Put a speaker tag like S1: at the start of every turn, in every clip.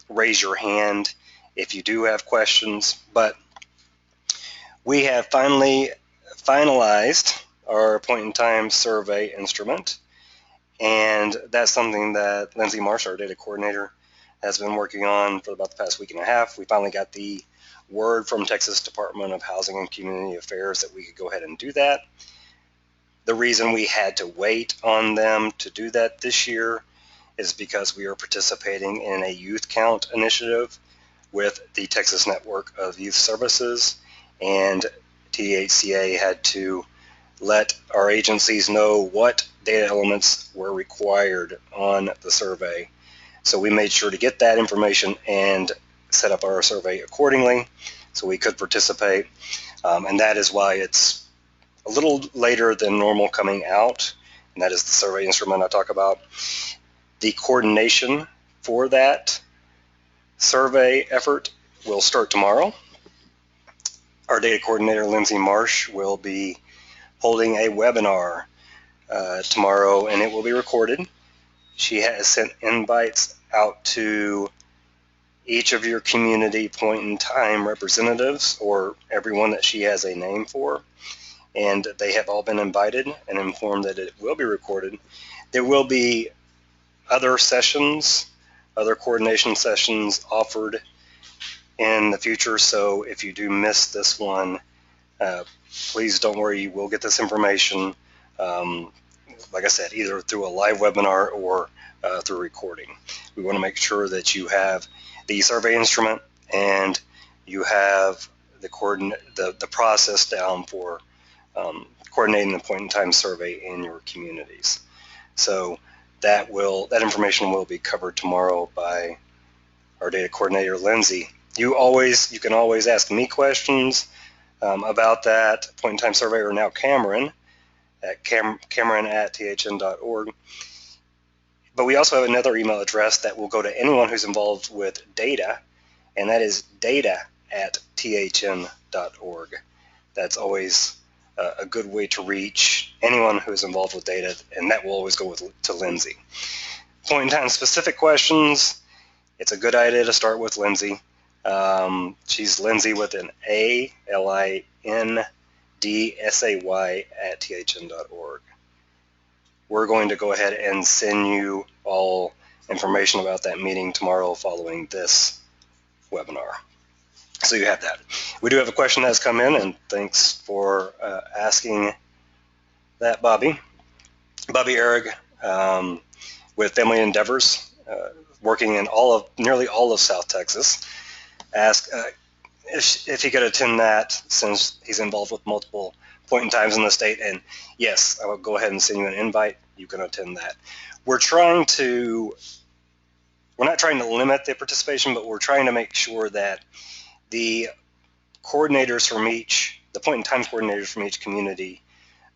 S1: raise your hand if you do have questions. But we have finally finalized our point-in-time survey instrument, and that's something that Lindsay Marsh, our data coordinator, has been working on for about the past week and a half. We finally got the word from Texas Department of Housing and Community Affairs that we could go ahead and do that. The reason we had to wait on them to do that this year is because we are participating in a youth count initiative with the Texas Network of Youth Services, and THCA had to let our agencies know what data elements were required on the survey. So we made sure to get that information and set up our survey accordingly so we could participate. And that is why it's a little later than normal coming out, and that is the survey instrument I talk about. The coordination for that survey effort will start tomorrow. Our data coordinator, Lindsay Marsh, will be holding a webinar tomorrow, and it will be recorded. She has sent invites out to each of your community point-in-time representatives, or everyone that she has a name for, and they have all been invited and informed that it will be recorded. There will be other sessions, other coordination sessions offered in the future, so if you do miss this one, please don't worry, you will get this information, like I said, either through a live webinar or through recording. We want to make sure that you have the survey instrument and you have the process down for coordinating the point-in-time survey in your communities. So that information will be covered tomorrow by our data coordinator, Lindsay. You can always ask me questions about that point-in-time survey, or now Cameron at cameron@thn.org. But we also have another email address that will go to anyone who's involved with data, and that is data@thn.org. That's always a good way to reach anyone who is involved with data, and that will always go to Lindsay. Point-in-time specific questions, it's a good idea to start with Lindsay. She's Lindsay with an A, LINDSAY @thn.org. We're going to go ahead and send you all information about that meeting tomorrow following this webinar. So you have that. We do have a question that's come in, and thanks for asking that, Bobby. Bobby Ehrig with Family Endeavors, working in nearly all of South Texas, asked if he could attend that since he's involved with multiple point in times in the state. And yes, I will go ahead and send you an invite. You can attend that. We're not trying to limit the participation, but we're trying to make sure that the coordinators from the point-in-time coordinators from each community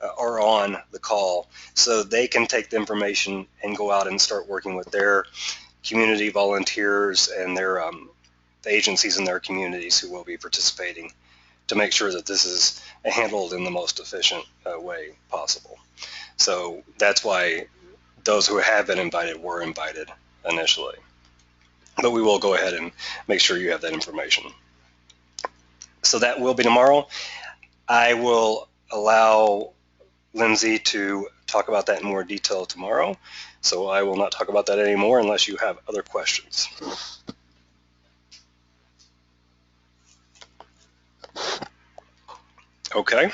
S1: are on the call, so they can take the information and go out and start working with their community volunteers and their the agencies in their communities who will be participating, to make sure that this is handled in the most efficient way possible. So that's why those who have been invited were invited initially. But we will go ahead and make sure you have that information. So that will be tomorrow. I will allow Lindsay to talk about that in more detail tomorrow. So I will not talk about that anymore unless you have other questions. Okay.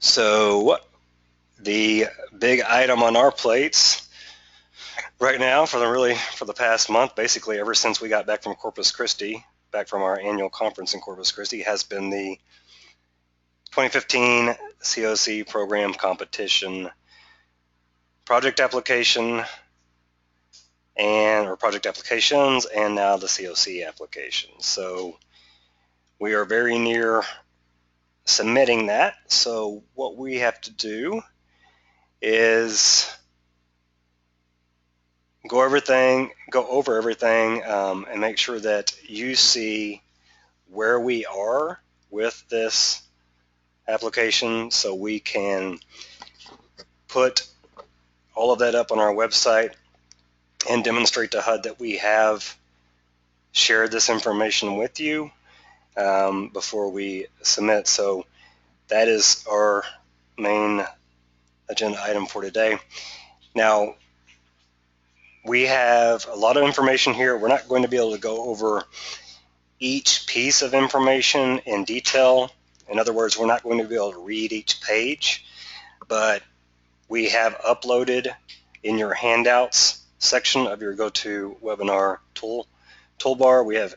S1: So the big item on our plates right now for the past month, basically ever since we got back from Corpus Christi, back from our annual conference in Corpus Christi, has been the 2015 CoC program competition project application or project applications, and now the CoC application. So we are very near submitting that. So what we have to do is go over everything and make sure that you see where we are with this application, so we can put all of that up on our website and demonstrate to HUD that we have shared this information with you before we submit. So that is our main agenda item for today. Now, we have a lot of information here. We're not going to be able to go over each piece of information in detail. In other words, we're not going to be able to read each page, but we have uploaded in your handouts section of your GoToWebinar toolbar. We have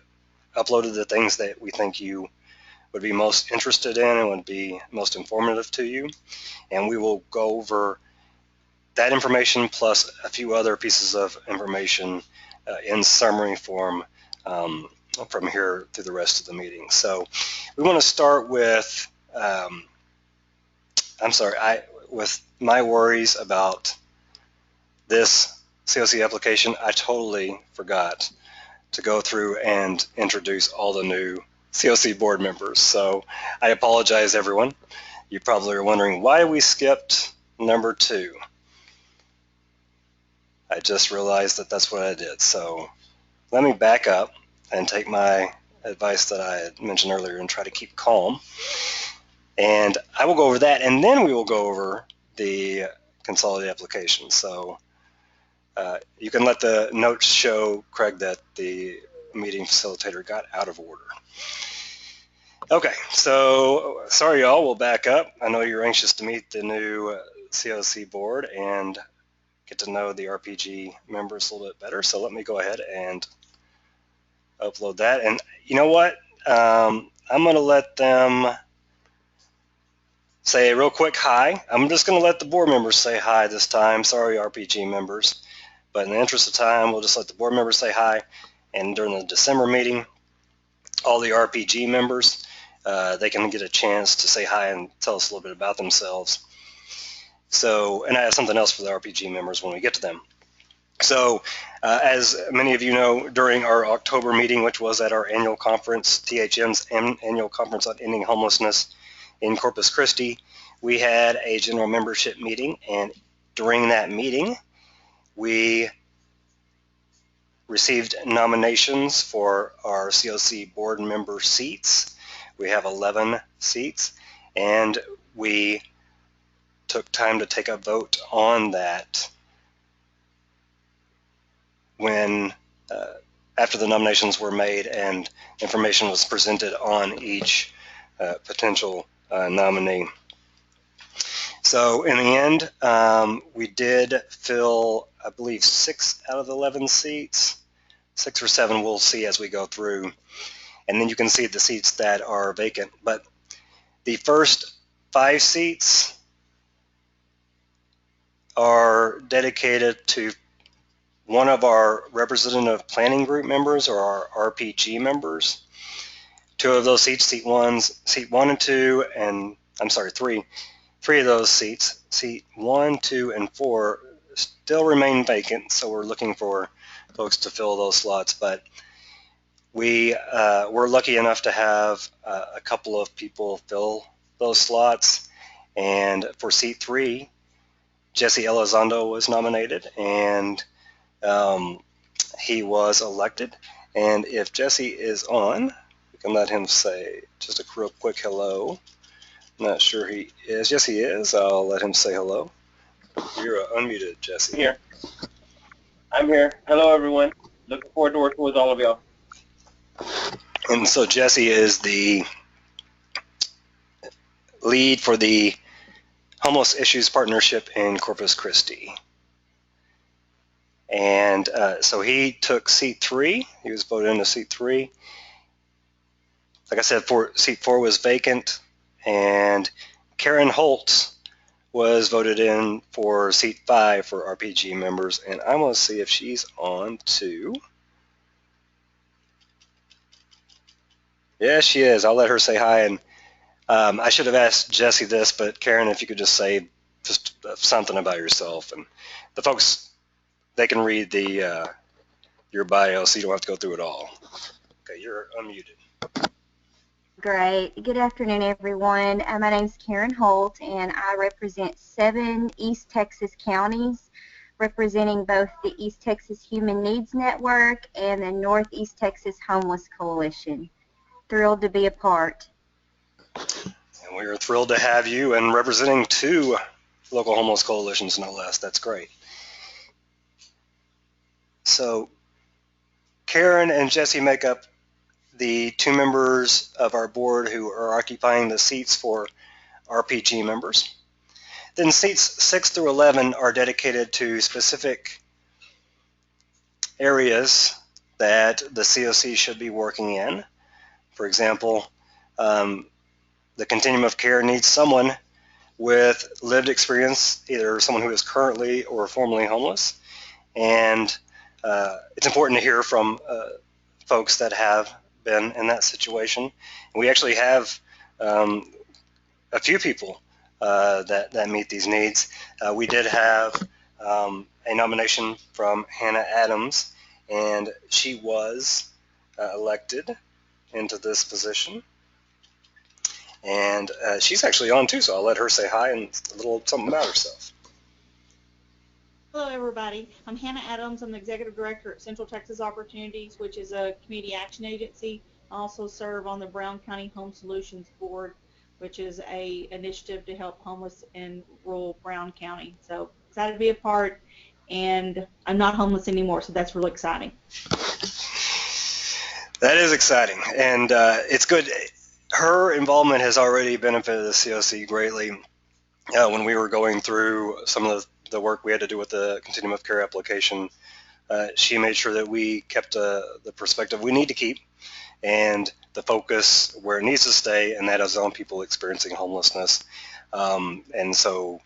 S1: uploaded the things that we think you would be most interested in and would be most informative to you. And we will go over that information plus a few other pieces of information in summary form from here through the rest of the meeting. So we want to start with, with my worries about this CoC application. I totally forgot to go through and introduce all the new CoC board members. So I apologize, everyone. You probably are wondering why we skipped number 2. I just realized that that's what I did. So let me back up and take my advice that I had mentioned earlier and try to keep calm. And I will go over that, and then we will go over the consolidated application. So you can let the notes show, Craig, that the meeting facilitator got out of order. Okay, so sorry y'all, we'll back up. I know you're anxious to meet the new CoC board and get to know the RPG members a little bit better. So let me go ahead and upload that. And you know what? I'm going to let them say a real quick hi. I'm just going to let the board members say hi this time. Sorry, RPG members. But in the interest of time, we'll just let the board members say hi. And during the December meeting, all the RPG members, they can get a chance to say hi and tell us a little bit about themselves. So, and I have something else for the RPG members when we get to them. So, as many of you know, during our October meeting, which was at our annual conference, THM's annual conference on ending homelessness in Corpus Christi, we had a general membership meeting, and during that meeting, we received nominations for our CoC board member seats. We have 11 seats, and we took time to take a vote on that when after the nominations were made and information was presented on each potential nominee. So in the end, we did fill, I believe, 6 out of the 11 seats. 6 or 7 we'll see as we go through. And then you can see the seats that are vacant. But the first 5 seats are dedicated to one of our representative planning group members or our RPG members. 2 of those seats, seat 1 and 2, and I'm sorry, 3 of those seats, seat 1, 2, and 4, still remain vacant. So we're looking for folks to fill those slots. But we were lucky enough to have a couple of people fill those slots. And for seat 3, Jesse Elizondo was nominated, and he was elected. And if Jesse is on, we can let him say just a real quick hello. I'm not sure he is. Yes, he is. I'll let him say hello. You're unmuted, Jesse.
S2: Here. I'm here. Hello, everyone. Looking forward to working with all of y'all.
S1: And so Jesse is the lead for the Homeless Issues Partnership in Corpus Christi. And so he took seat 3. He was voted into seat 3. Like I said, seat 4 was vacant, and Karen Holtz was voted in for seat 5 for RPG members. And I'm going to see if she's on too. Yeah, she is. I'll let her say hi. And I should have asked Jesse this, but Karen, if you could just say just something about yourself. And the folks, they can read your bio, so you don't have to go through it all. Okay, you're unmuted.
S3: Great. Good afternoon, everyone. My name is Karen Holt, and I represent 7 East Texas counties representing both the East Texas Human Needs Network and the Northeast Texas Homeless Coalition. Thrilled to be a part.
S1: And we are thrilled to have you and representing 2 local homeless coalitions, no less. That's great. So Karen and Jesse make up the 2 members of our board who are occupying the seats for RPG members. Then seats 6 through 11 are dedicated to specific areas that the CoC should be working in. For example, the continuum of care needs someone with lived experience, either someone who is currently or formerly homeless. And it's important to hear from folks that have been in that situation. And we actually have a few people that meet these needs. We did have a nomination from Hannah Adams, and she was elected into this position. And she's actually on too, so I'll let her say hi and a little something about herself.
S4: Hello, everybody. I'm Hannah Adams. I'm the Executive Director at Central Texas Opportunities, which is a community action agency. I also serve on the Brown County Home Solutions Board, which is an initiative to help homeless in rural Brown County. So excited to be a part, and I'm not homeless anymore, so that's really exciting.
S1: That is exciting, and it's good. Her involvement has already benefited the CoC greatly. When we were going through some of the work we had to do with the continuum of care application, she made sure that we kept the perspective we need to keep and the focus where it needs to stay, and that is on people experiencing homelessness. And so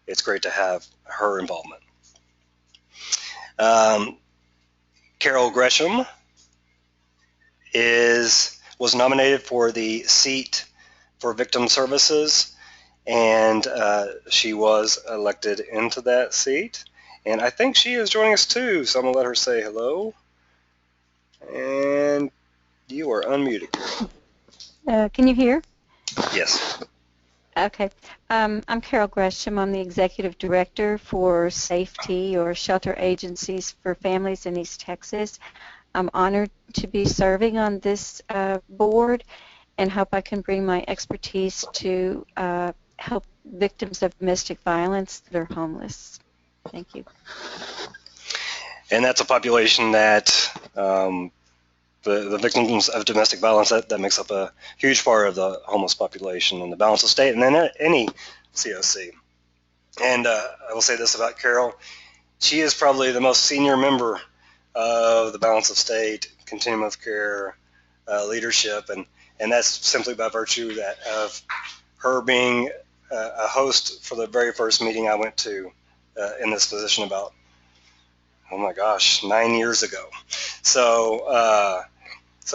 S1: it's great to have her involvement. Carol Gresham was nominated for the seat for victim services, and she was elected into that seat. And I think she is joining us too, so I'm going to let her say hello. And you are unmuted.
S5: Can you hear?
S1: Yes.
S5: Okay. I'm Carol Gresham. I'm the Executive Director for Safety or Shelter Agencies for Families in East Texas. I'm honored to be serving on this board and hope I can bring my expertise to help victims of domestic violence that are homeless. Thank you.
S1: And that's a population that the victims of domestic violence, that makes up a huge part of the homeless population in the Balance of State and then any CoC. And I will say this about Carol. She is probably the most senior member of the Balance of State, Continuum of Care leadership, and that's simply by virtue of her being a host for the very first meeting I went to in this position about, oh my gosh, 9 years ago. So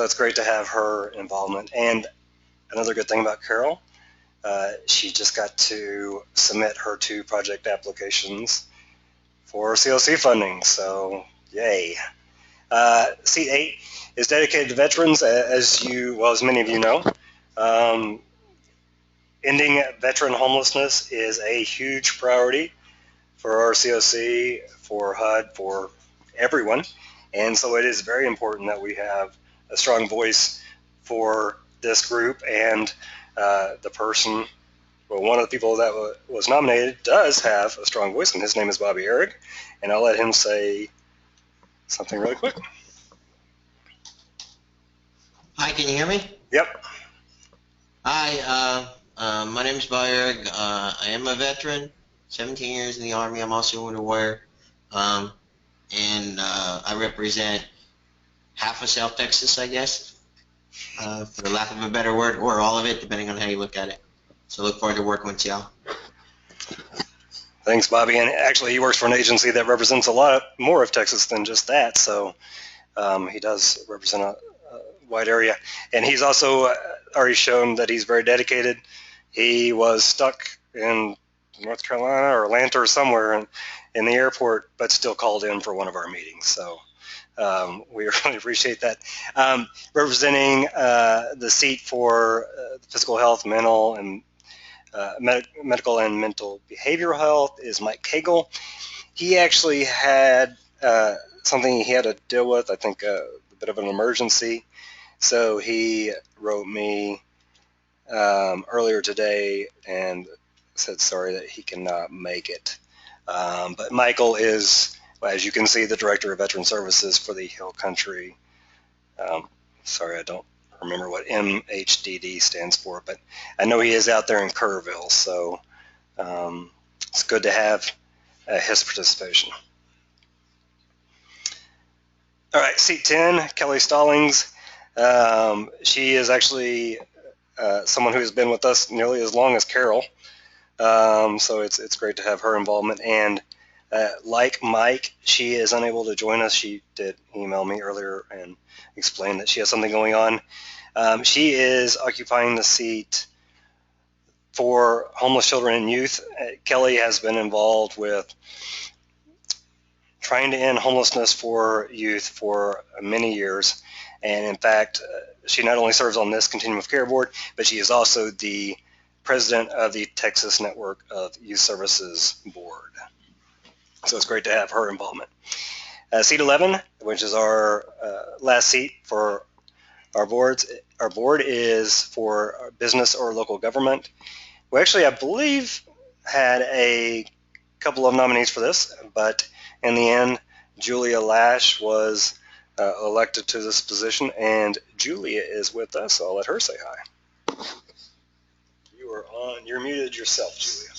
S1: it's great to have her involvement. And another good thing about Carol, she just got to submit her 2 project applications for CoC funding, so yay. Seat 8 is dedicated to veterans, as many of you know. Ending veteran homelessness is a huge priority for our CoC, for HUD, for everyone, and so it is very important that we have a strong voice for this group, and one of the people that was nominated does have a strong voice, and his name is Bobby Eric, and I'll let him say something really quick.
S6: Hi, can you hear me?
S1: Yep.
S6: Hi, my name is Bobby Eric. I am a veteran, 17 years in the Army. I'm also a Wounded Warrior, and I represent half of South Texas, I guess, for the lack of a better word, or all of it, depending on how you look at it. So look forward to working with y'all.
S1: Thanks, Bobby. And actually, he works for an agency that represents a lot more of Texas than just that, so he does represent a wide area. And he's also already shown that he's very dedicated. He was stuck in North Carolina or Atlanta or somewhere in the airport, but still called in for one of our meetings. So we really appreciate that. Representing the seat for physical health, mental and medical and mental behavioral health is Mike Cagle. he actually had something he had to deal with, I think a bit of an emergency. So he wrote me earlier today and said sorry that he cannot make it. But Michael is, as you can see, the Director of Veteran Services for the Hill Country. Sorry, I don't remember what MHDD stands for, but I know he is out there in Kerrville, so it's good to have his participation. All right, seat 10, Kelly Stallings. She is actually someone who has been with us nearly as long as Carol, so it's great to have her involvement. And like Mike, she is unable to join us. She did email me earlier and explain that she has something going on. She is occupying the seat for homeless children and youth. Kelly has been involved with trying to end homelessness for youth for many years. And in fact, she not only serves on this Continuum of Care Board, but she is also the president of the Texas Network of Youth Services Board. So it's great to have her involvement. Seat 11, which is our last seat for our boards. Our board is for business or local government. We actually, I believe, had a couple of nominees for this, but in the end, Julia Lash was elected to this position, and Julia is with us, so I'll let her say hi. You are on. You're muted yourself, Julia.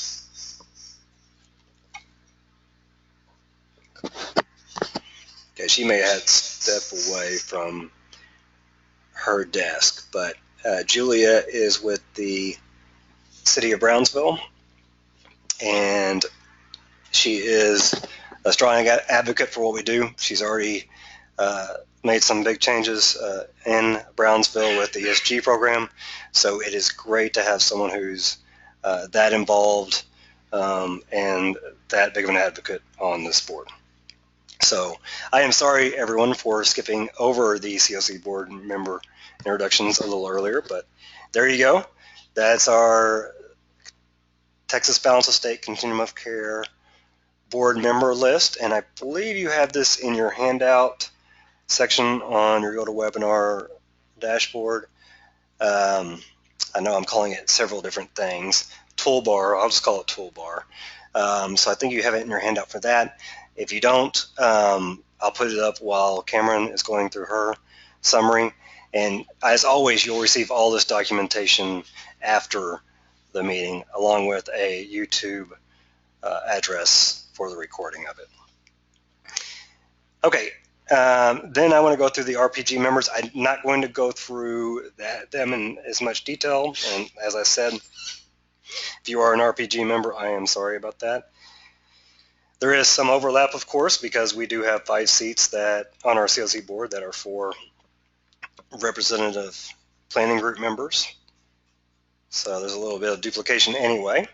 S1: Okay, she may have had to step away from her desk, but Julia is with the City of Brownsville, and she is a strong advocate for what we do. She's already made some big changes in Brownsville with the ESG program, so it is great to have someone who's that involved and that big of an advocate on this board. So I am sorry, everyone, for skipping over the COC board member introductions a little earlier, but there you go. That's our Texas Balance of State Continuum of Care board member list, and I believe you have this in your handout section on your GoToWebinar dashboard. I know I'm calling it several different things. Toolbar, I'll just call it toolbar. So I think you have it in your handout for that. If you don't, I'll put it up while Cameron is going through her summary. And as always, you'll receive all this documentation after the meeting, along with a YouTube address for the recording of it. Okay, then I want to go through the RPG members. I'm not going to go through them in as much detail. And as I said, if you are an RPG member, I am sorry about that. There is some overlap, of course, because we do have 5 seats that on our COC board that are for representative planning group members. So there's a little bit of duplication anyway.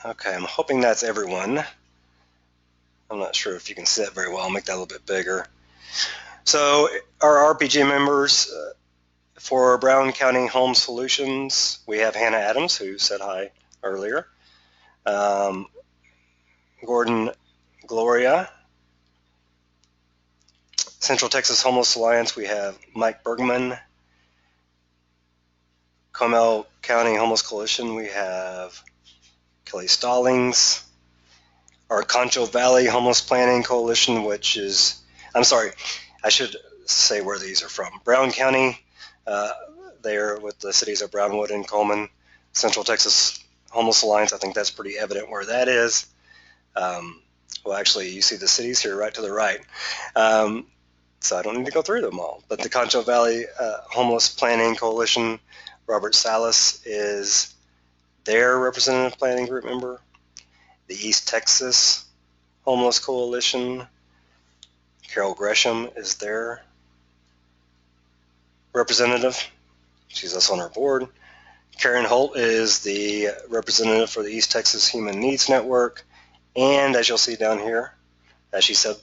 S1: Okay, I'm hoping that's everyone. I'm not sure if you can see it very well. I'll make that a little bit bigger. So our RPG members for Brown County Home Solutions, we have Hannah Adams, who said hi earlier. Gordon Gloria. Central Texas Homeless Alliance, we have Mike Bergman. Comal County Homeless Coalition, we have Kelly Stallings. Our Concho Valley Homeless Planning Coalition, which is, I'm sorry, I should say where these are from. Brown County, they're with the cities of Brownwood and Coleman. Central Texas Homeless Alliance, I think that's pretty evident where that is. Well, actually, you see the cities here right to the right. So I don't need to go through them all. But the Concho Valley Homeless Planning Coalition, Robert Salas is their representative planning group member. The East Texas Homeless Coalition, Carol Gresham is their representative. She's also on our board. Karen Holt is the representative for the East Texas Human Needs Network. And as you'll see down here, as she said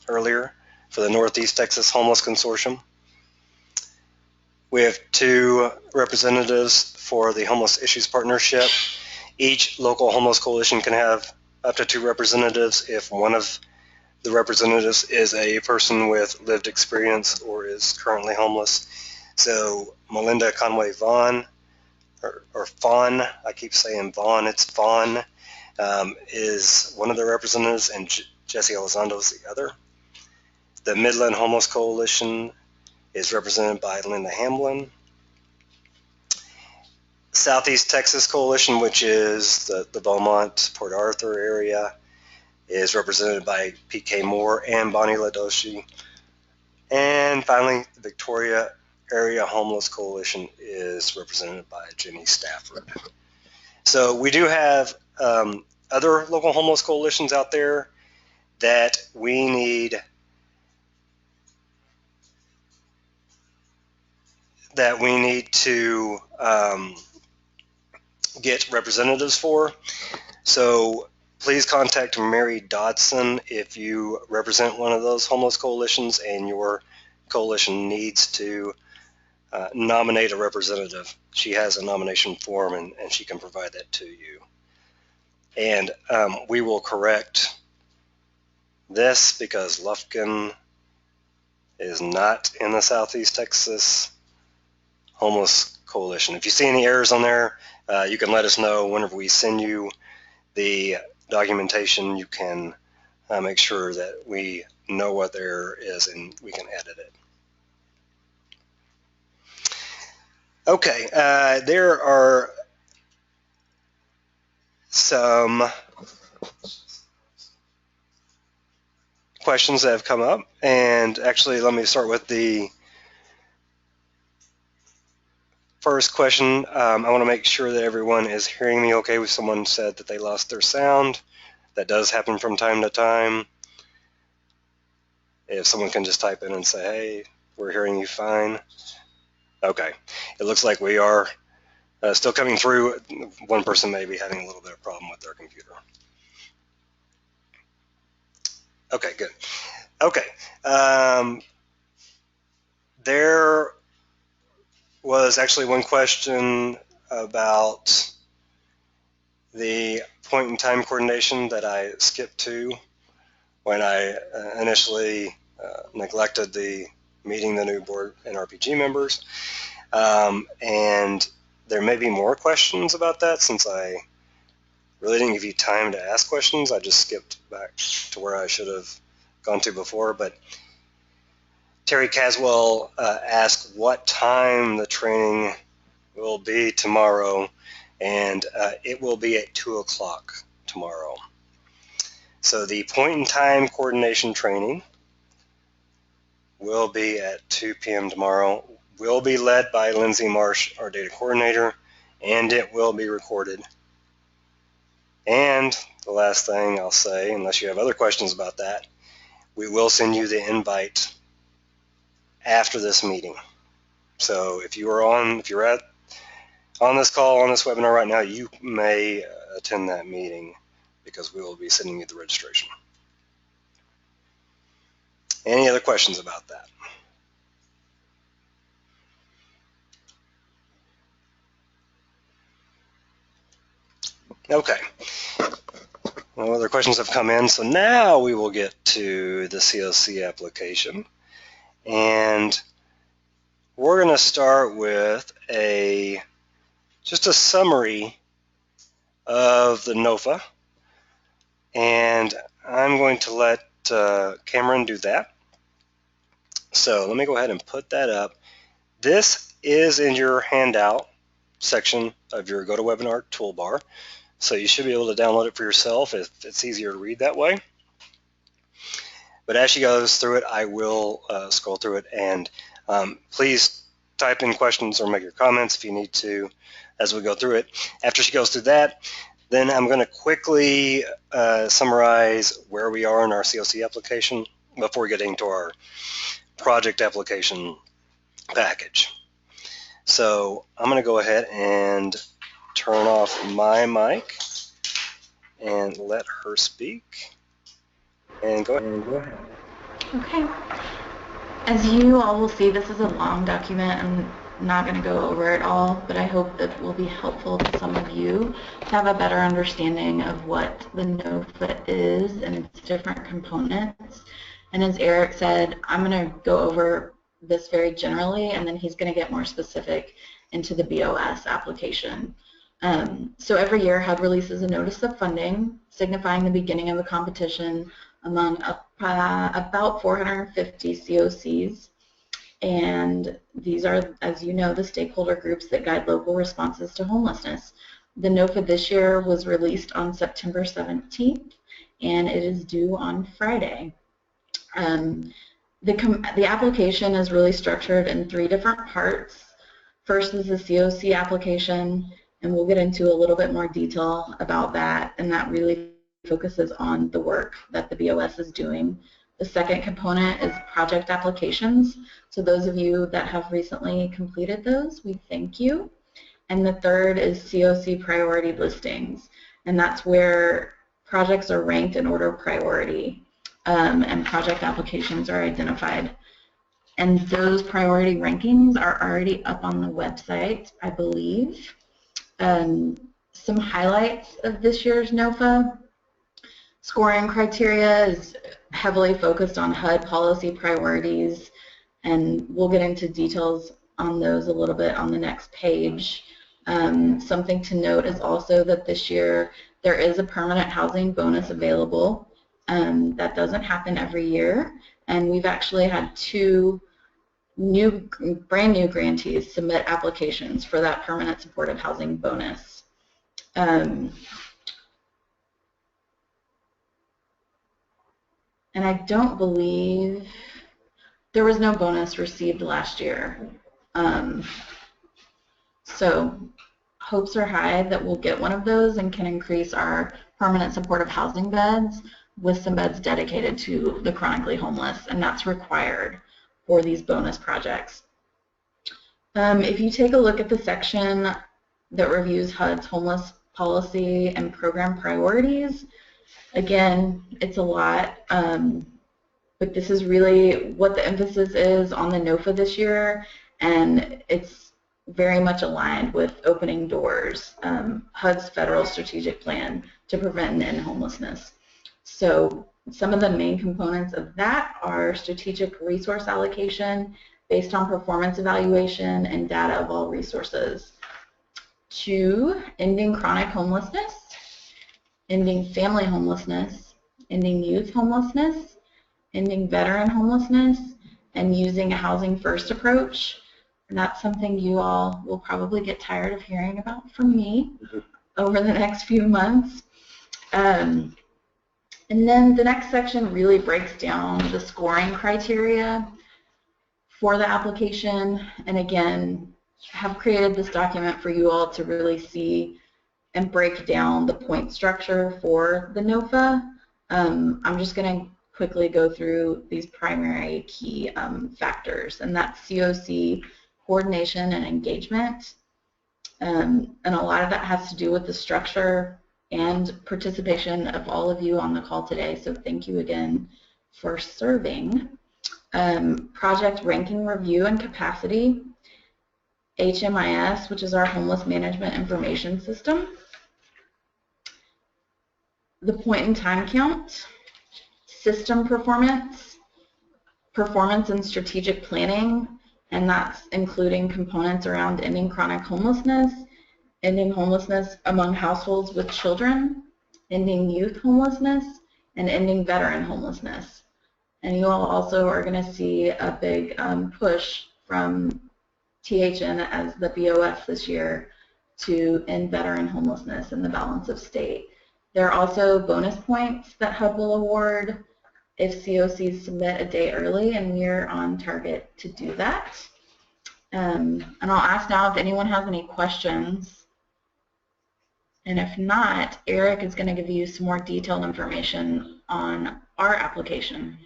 S1: earlier, for the Northeast Texas Homeless Consortium. We have 2 representatives for the Homeless Issues Partnership. Each local homeless coalition can have up to 2 representatives if one of the representatives is a person with lived experience or is currently homeless. So Melinda Conway Vaughn, or Fawn, I keep saying Vaughn, it's Fawn, is one of the representatives, and Jesse Elizondo is the other. The Midland Homeless Coalition is represented by Linda Hamlin. Southeast Texas Coalition, which is the Beaumont, Port Arthur area, is represented by PK Moore and Bonnie Ladoshi. And finally, the Victoria Area Homeless Coalition is represented by Jenny Stafford. So we do have other local homeless coalitions out there that we need to get representatives for. So please contact Mary Dodson if you represent one of those homeless coalitions and your coalition needs to nominate a representative. She has a nomination form and she can provide that to you. And we will correct this because Lufkin is not in the Southeast Texas Homeless Coalition. If you see any errors on there, you can let us know. Whenever we send you the documentation, you can make sure that we know what there is and we can edit it. Okay, there are some questions that have come up, and actually let me start with the first question. I want to make sure that everyone is hearing me okay. Someone said that they lost their sound. That does happen from time to time. If someone can just type in and say, hey, we're hearing you fine. Okay, it looks like we are still coming through. One person may be having a little bit of problem with their computer. Okay, good. Okay, there was actually one question about the point in time coordination that I skipped to when I initially neglected the meeting the new board and RPG members. And there may be more questions about that since I really didn't give you time to ask questions. I just skipped back to where I should have gone to before. But Terry Caswell asked what time the training will be tomorrow, and it will be at 2 o'clock tomorrow. So the point in time coordination training will be at 2 p.m. tomorrow. Will be led by Lindsay Marsh, our data coordinator, and it will be recorded. And the last thing I'll say, unless you have other questions about that, we will send you the invite after this meeting. So if you're on this call, on this webinar right now, you may attend that meeting because we will be sending you the registration. Any other questions about that? Okay. No other questions have come in, so now we will get to the CoC application. And we're going to start with just a summary of the NOFA. And I'm going to let Cameron do that. So let me go ahead and put that up. This is in your handout section of your GoToWebinar toolbar. So you should be able to download it for yourself if it's easier to read that way. But as she goes through it, I will scroll through it, and please type in questions or make your comments if you need to as we go through it. After she goes through that, then I'm going to quickly summarize where we are in our CoC application before getting to our project application package. So I'm going to go ahead and turn off my mic and let her speak. And go ahead.
S7: Okay. As you all will see, this is a long document, and I'm not going to go over it all, but I hope that will be helpful to some of you to have a better understanding of what the NOFA is and its different components. And as Eric said, I'm going to go over this very generally, and then he's going to get more specific into the BOS application. So every year, HUD releases a notice of funding, signifying the beginning of a competition among about 450 COCs. And these are, as you know, the stakeholder groups that guide local responses to homelessness. The NOFA this year was released on September 17th, and it is due on Friday. The application is really structured in 3 different parts. First is the COC application, and we'll get into a little bit more detail about that, and that really focuses on the work that the BOS is doing. The second component is project applications. So those of you that have recently completed those, we thank you. And the third is COC priority listings, and that's where projects are ranked in order of priority, and project applications are identified. And those priority rankings are already up on the website, I believe. Some highlights of this year's NOFA. Scoring criteria is heavily focused on HUD policy priorities, and we'll get into details on those a little bit on the next page. Something to note is also that this year there is a permanent housing bonus available. That doesn't happen every year, and we've actually had 2 brand new grantees submit applications for that permanent supportive housing bonus. And I don't believe there was no bonus received last year. So hopes are high that we'll get one of those and can increase our permanent supportive housing beds with some beds dedicated to the chronically homeless, and that's required for these bonus projects. If you take a look at the section that reviews HUD's homeless policy and program priorities, again, it's a lot, but this is really what the emphasis is on the NOFA this year, and it's very much aligned with opening doors, HUD's federal strategic plan to prevent and end homelessness. So some of the main components of that are strategic resource allocation based on performance evaluation and data of all resources. 2, ending chronic homelessness, ending family homelessness, ending youth homelessness, ending veteran homelessness, and using a housing first approach. And that's something you all will probably get tired of hearing about from me over the next few months. And then the next section really breaks down the scoring criteria for the application, and again, have created this document for you all to really see and break down the point structure for the NOFA. I'm just going to quickly go through these primary key factors, and that's COC coordination and engagement. And a lot of that has to do with the structure and participation of all of you on the call today, so thank you again for serving. Project ranking review and capacity, HMIS, which is our homeless management information system, the point in time count, system performance, performance and strategic planning, and that's including components around ending chronic homelessness, ending homelessness among households with children, ending youth homelessness, and ending veteran homelessness. And you all also are going to see a big push from THN as the BOS this year to end veteran homelessness in the balance of state. There are also bonus points that HUD will award if COCs submit a day early, and we're on target to do that. And I'll ask now if anyone has any questions. And if not, Eric is going to give you some more detailed information on our application.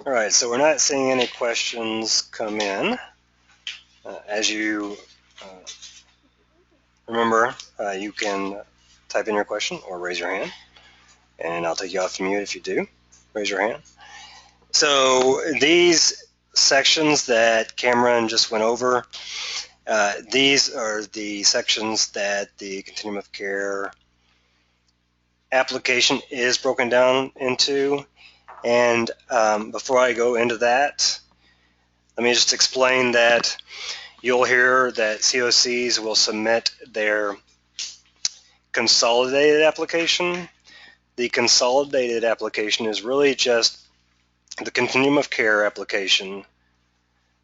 S1: All right, so we're not seeing any questions come in. As you remember, you can type in your question or raise your hand. and I'll take you off mute if you do. Raise your hand. So these sections that Cameron just went over, these are the sections that the continuum of care application is broken down into. And before I go into that, let me just explain that you'll hear that COCs will submit their consolidated application. The consolidated application is really just the continuum of care application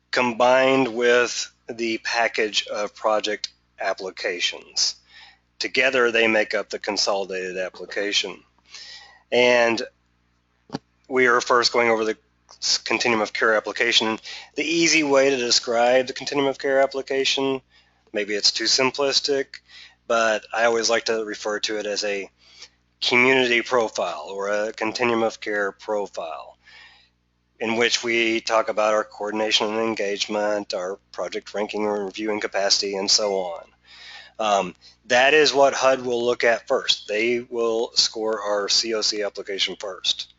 S1: combined with the package of project applications. Together they make up the consolidated application. And we are first going over the continuum of care application. The easy way to describe the continuum of care application, maybe it's too simplistic, but I always like to refer to it as a community profile or a continuum of care profile, in which we talk about our coordination and engagement, our project ranking and review and capacity, and so on. That is what HUD will look at first. They will score our CoC application first.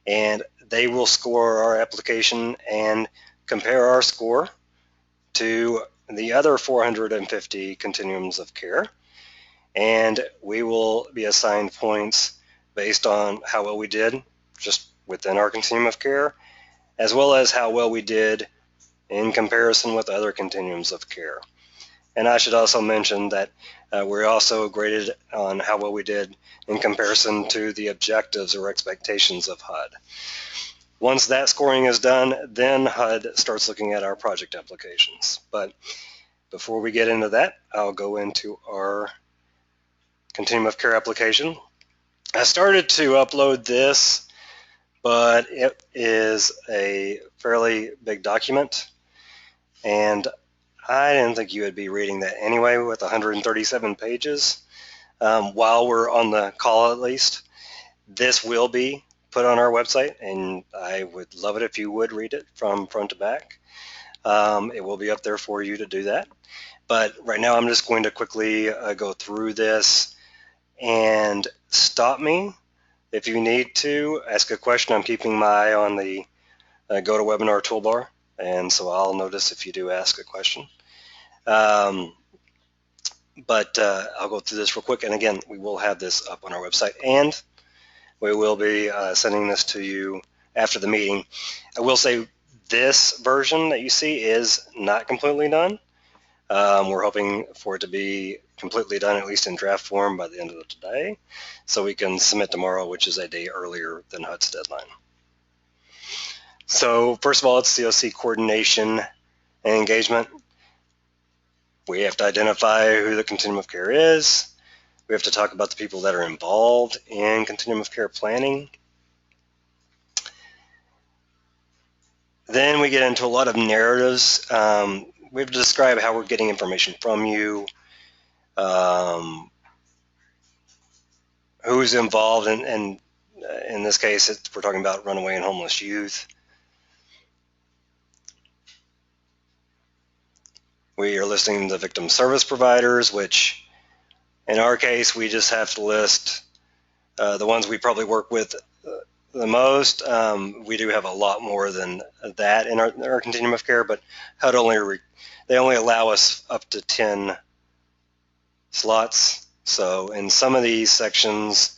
S1: And they will score our application and compare our score to the other 450 continuums of care. And we will be assigned points based on how well we did just within our continuum of care, as well as how well we did in comparison with other continuums of care. And I should also mention that we're also graded on how well we did in comparison to the objectives or expectations of HUD. Once that scoring is done, then HUD starts looking at our project applications. But before we get into that, I'll go into our continuum of care application. I started to upload this, but it is a fairly big document, and I didn't think you would be reading that anyway with 137 pages. While we're on the call, at least, this will be put on our website, and I would love it if you would read it from front to back. It will be up there for you to do that. But right now I'm just going to quickly go through this, and stop me if you need to ask a question. I'm keeping my eye on the GoToWebinar toolbar, and so I'll notice if you do ask a question. But I'll go through this real quick, and again, we will have this up on our website, and we will be sending this to you after the meeting. I will say this version that you see is not completely done. We're hoping for it to be completely done, at least in draft form, by the end of today, so we can submit tomorrow, which is a day earlier than HUD's deadline. So first of all, it's CoC coordination and engagement. We have to identify who the continuum of care is. We have to talk about the people that are involved in continuum of care planning. Then we get into a lot of narratives. We have to describe how we're getting information from you, who's involved, and in this case, we're talking about runaway and homeless youth. We are listing the victim service providers, which in our case, we just have to list the ones we probably work with the most. We do have a lot more than that in our continuum of care, but HUD they only allow us up to 10 slots. So in some of these sections,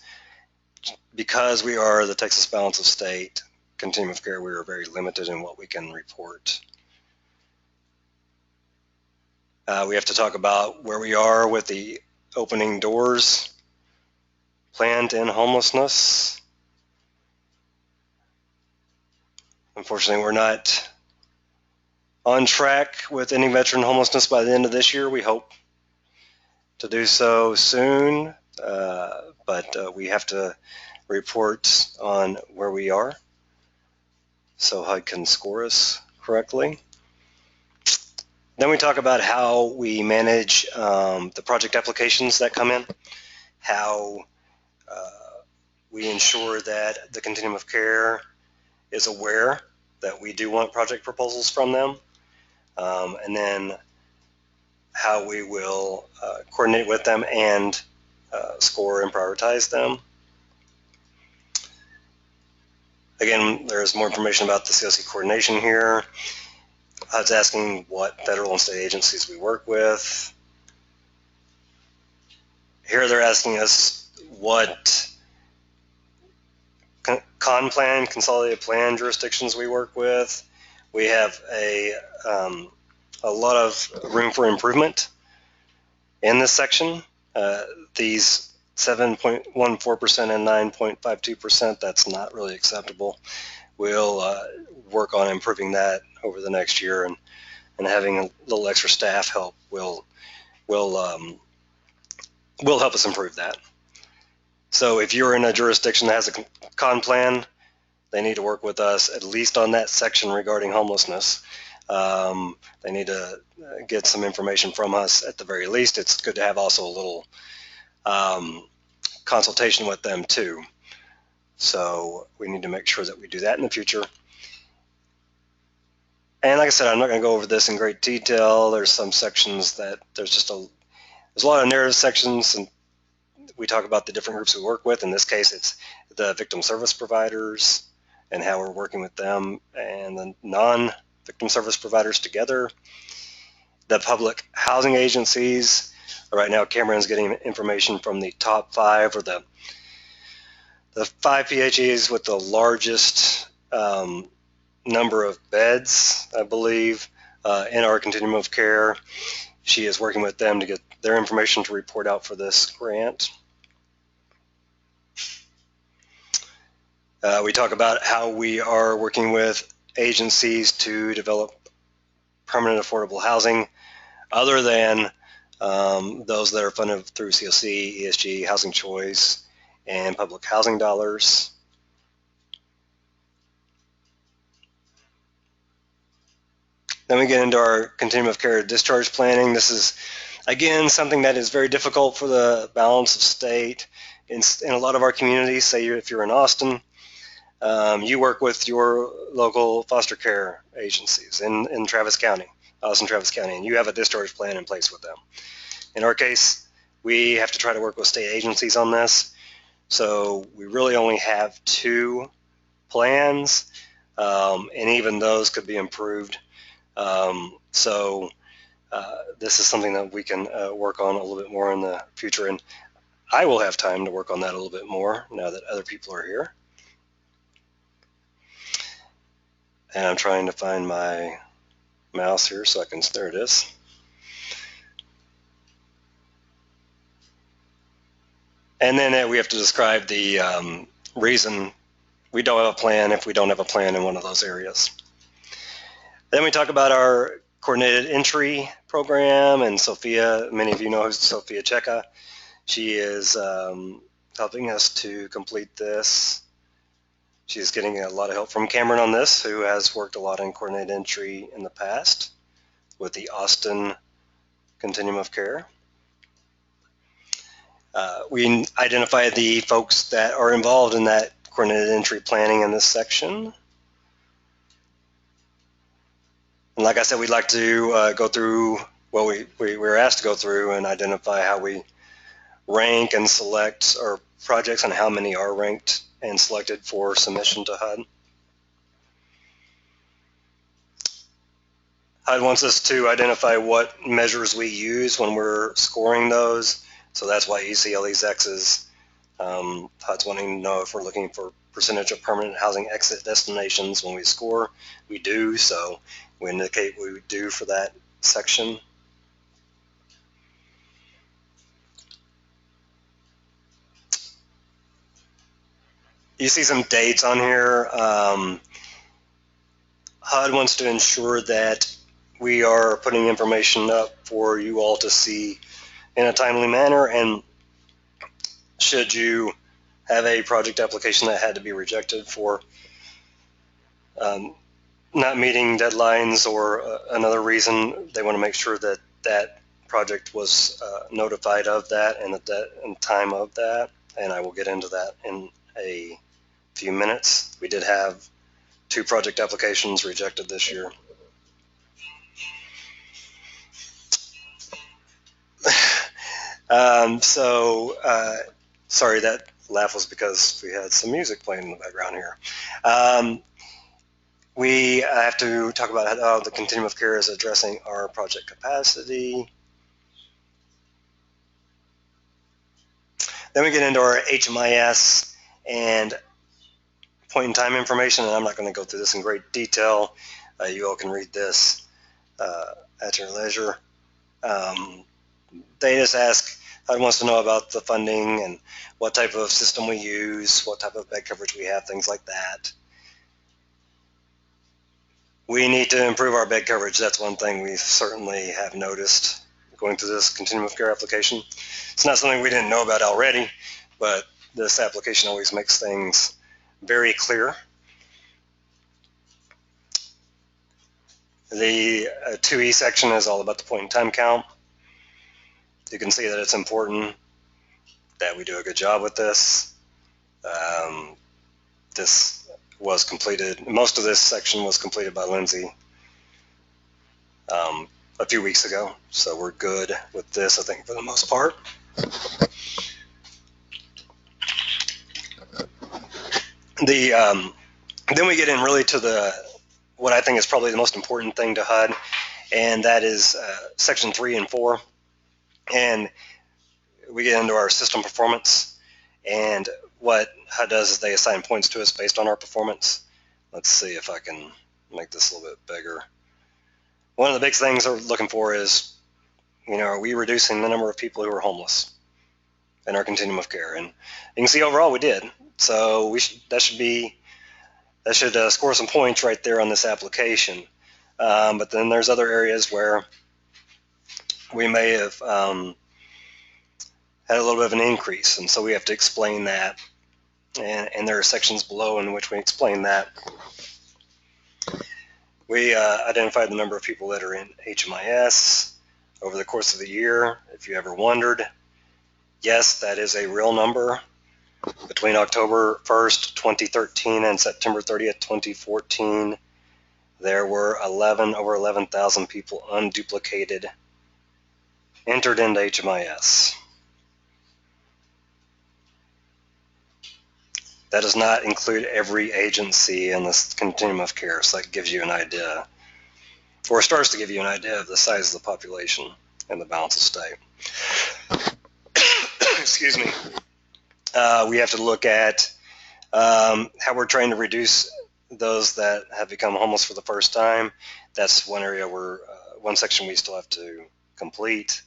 S1: because we are the Texas Balance of State continuum of care, we are very limited in what we can report. We have to talk about where we are with the opening doors plan to end homelessness. Unfortunately, we're not on track with ending veteran homelessness by the end of this year. We hope to do so soon, but we have to report on where we are so HUD can score us correctly. Then we talk about how we manage the project applications that come in, how we ensure that the continuum of care is aware that we do want project proposals from them, and then how we will coordinate with them and score and prioritize them. Again, there's more information about the CoC coordination here. HUD's asking what federal and state agencies we work with. Here they're asking us what consolidated plan jurisdictions we work with. We have a lot of room for improvement in this section. These 7.14% and 9.52%, that's not really acceptable. We'll work on improving that over the next year, and having a little extra staff help will help us improve that. So if you're in a jurisdiction that has a con plan, they need to work with us at least on that section regarding homelessness. They need to get some information from us at the very least. It's good to have also a little consultation with them too. So we need to make sure that we do that in the future. And like I said, I'm not going to go over this in great detail. There's some sections that there's a lot of narrative sections, and we talk about the different groups we work with. In this case, it's the victim service providers and how we're working with them and the non-victim service providers together. The public housing agencies. Right now, Cameron's getting information from the top 5, or the 5 PHEs with the largest number of beds, I believe, in our continuum of care. She is working with them to get their information to report out for this grant. We talk about how we are working with agencies to develop permanent affordable housing other than those that are funded through CoC, ESG, Housing Choice, and public housing dollars. Then we get into our continuum of care discharge planning. This is, again, something that is very difficult for the balance of state. In a lot of our communities, say if you're in Austin, you work with your local foster care agencies in Travis County, Austin, Travis County, and you have a discharge plan in place with them. In our case, we have to try to work with state agencies on this. So we really only have 2 plans, and even those could be improved. This is something that we can work on a little bit more in the future, and I will have time to work on that a little bit more now that other people are here. And I'm trying to find my mouse here so I can, there it is. And then we have to describe the reason we don't have a plan if we don't have a plan in one of those areas. Then we talk about our coordinated entry program, and Sophia, many of you know Sophia Cheka. She is helping us to complete this. She's getting a lot of help from Cameron on this, who has worked a lot in coordinated entry in the past with the Austin Continuum of Care. We identify the folks that are involved in that coordinated entry planning in this section. And like I said, we'd like to go through, well, we were asked to go through and identify how we rank and select our projects and how many are ranked and selected for submission to HUD. HUD wants us to identify what measures we use when we're scoring those. So that's why you see all these X's. HUD's wanting to know if we're looking for percentage of permanent housing exit destinations when we score. We do, so we indicate what we do for that section. You see some dates on here. HUD wants to ensure that we are putting information up for you all to see in a timely manner, and should you have a project application that had to be rejected for not meeting deadlines or another reason, they want to make sure that that project was notified of that and at time of that, and I will get into that in a few minutes. We did have 2 project applications rejected this year. Sorry, that laugh was because we had some music playing in the background here. We have to talk about how the continuum of care is addressing our project capacity. Then we get into our HMIS and point in time information, and I'm not going to go through this in great detail. You all can read this at your leisure. They just ask, HUD wants to know about the funding and what type of system we use, what type of bed coverage we have, things like that. We need to improve our bed coverage. That's one thing we certainly have noticed going through this continuum of care application. It's not something we didn't know about already, but this application always makes things very clear. The 2E section is all about the point in time count. You can see that it's important that we do a good job with this. This was completed, most of this section was completed by Lindsay a few weeks ago, so we're good with this, I think, for the most part. Then we get in really to what I think is probably the most important thing to HUD, and that is section 3 and 4. And we get into our system performance, and what HUD does is they assign points to us based on our performance. Let's see if I can make this a little bit bigger. One of the big things they're looking for is, are we reducing the number of people who are homeless in our continuum of care? And you can see overall we did. So that should score some points right there on this application. But then there's other areas where we may have had a little bit of an increase, and so we have to explain that. And there are sections below in which we explain that. We identified the number of people that are in HMIS over the course of the year. If you ever wondered, yes, that is a real number. Between October 1st, 2013 and September 30th, 2014, there were over 11,000 people unduplicated entered into HMIS. That does not include every agency in this continuum of care, so that gives you an idea, or starts to give you an idea of the size of the population and the balance of state. Excuse me. We have to look at how we're trying to reduce those that have become homeless for the first time. That's one area where, one section we still have to complete.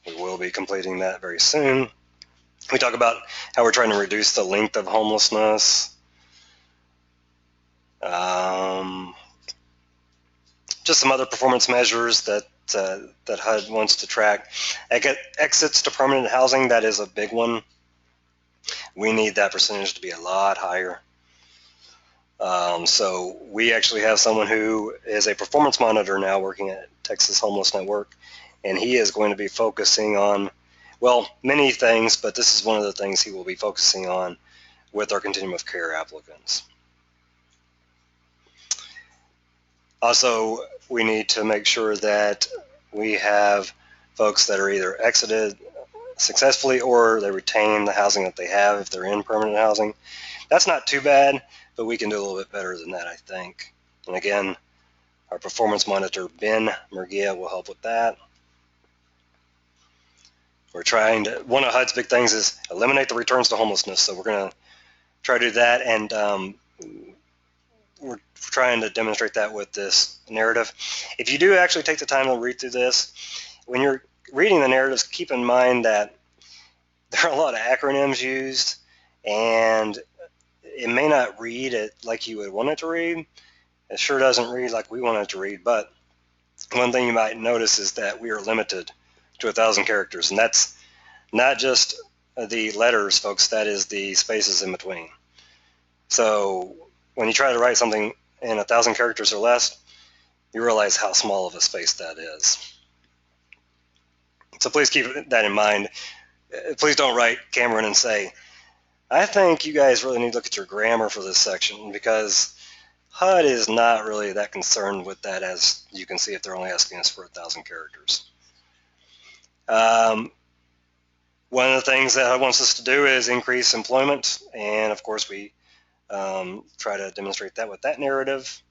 S1: We will be completing that very soon. We talk about how we're trying to reduce the length of homelessness. Just some other performance measures that HUD wants to track. Exits to permanent housing, that is a big one. We need that percentage to be a lot higher. So we actually have someone who is a performance monitor now working at Texas Homeless Network, and he is going to be focusing on, well, many things, but this is one of the things he will be focusing on with our continuum of care applicants. Also, we need to make sure that we have folks that are either exited successfully or they retain the housing that they have if they're in permanent housing. That's not too bad, but we can do a little bit better than that, I think. And again, our performance monitor, Ben Murguia, will help with that. We're trying to, one of HUD's big things is eliminate the returns to homelessness. So we're going to try to do that, and we're trying to demonstrate that with this narrative. If you do actually take the time to read through this, when you're reading the narratives, keep in mind that there are a lot of acronyms used, and it may not read it like you would want it to read. It sure doesn't read like we want it to read, but one thing you might notice is that we are limited to 1,000 characters, and that's not just the letters, folks, that is the spaces in between. So when you try to write something in 1,000 characters or less, you realize how small of a space that is. So please keep that in mind. Please don't write Cameron and say, I think you guys really need to look at your grammar for this section, because HUD is not really that concerned with that, as you can see if they're only asking us for 1,000 characters. One of the things that HUD wants us to do is increase employment, and of course we try to demonstrate that with that narrative.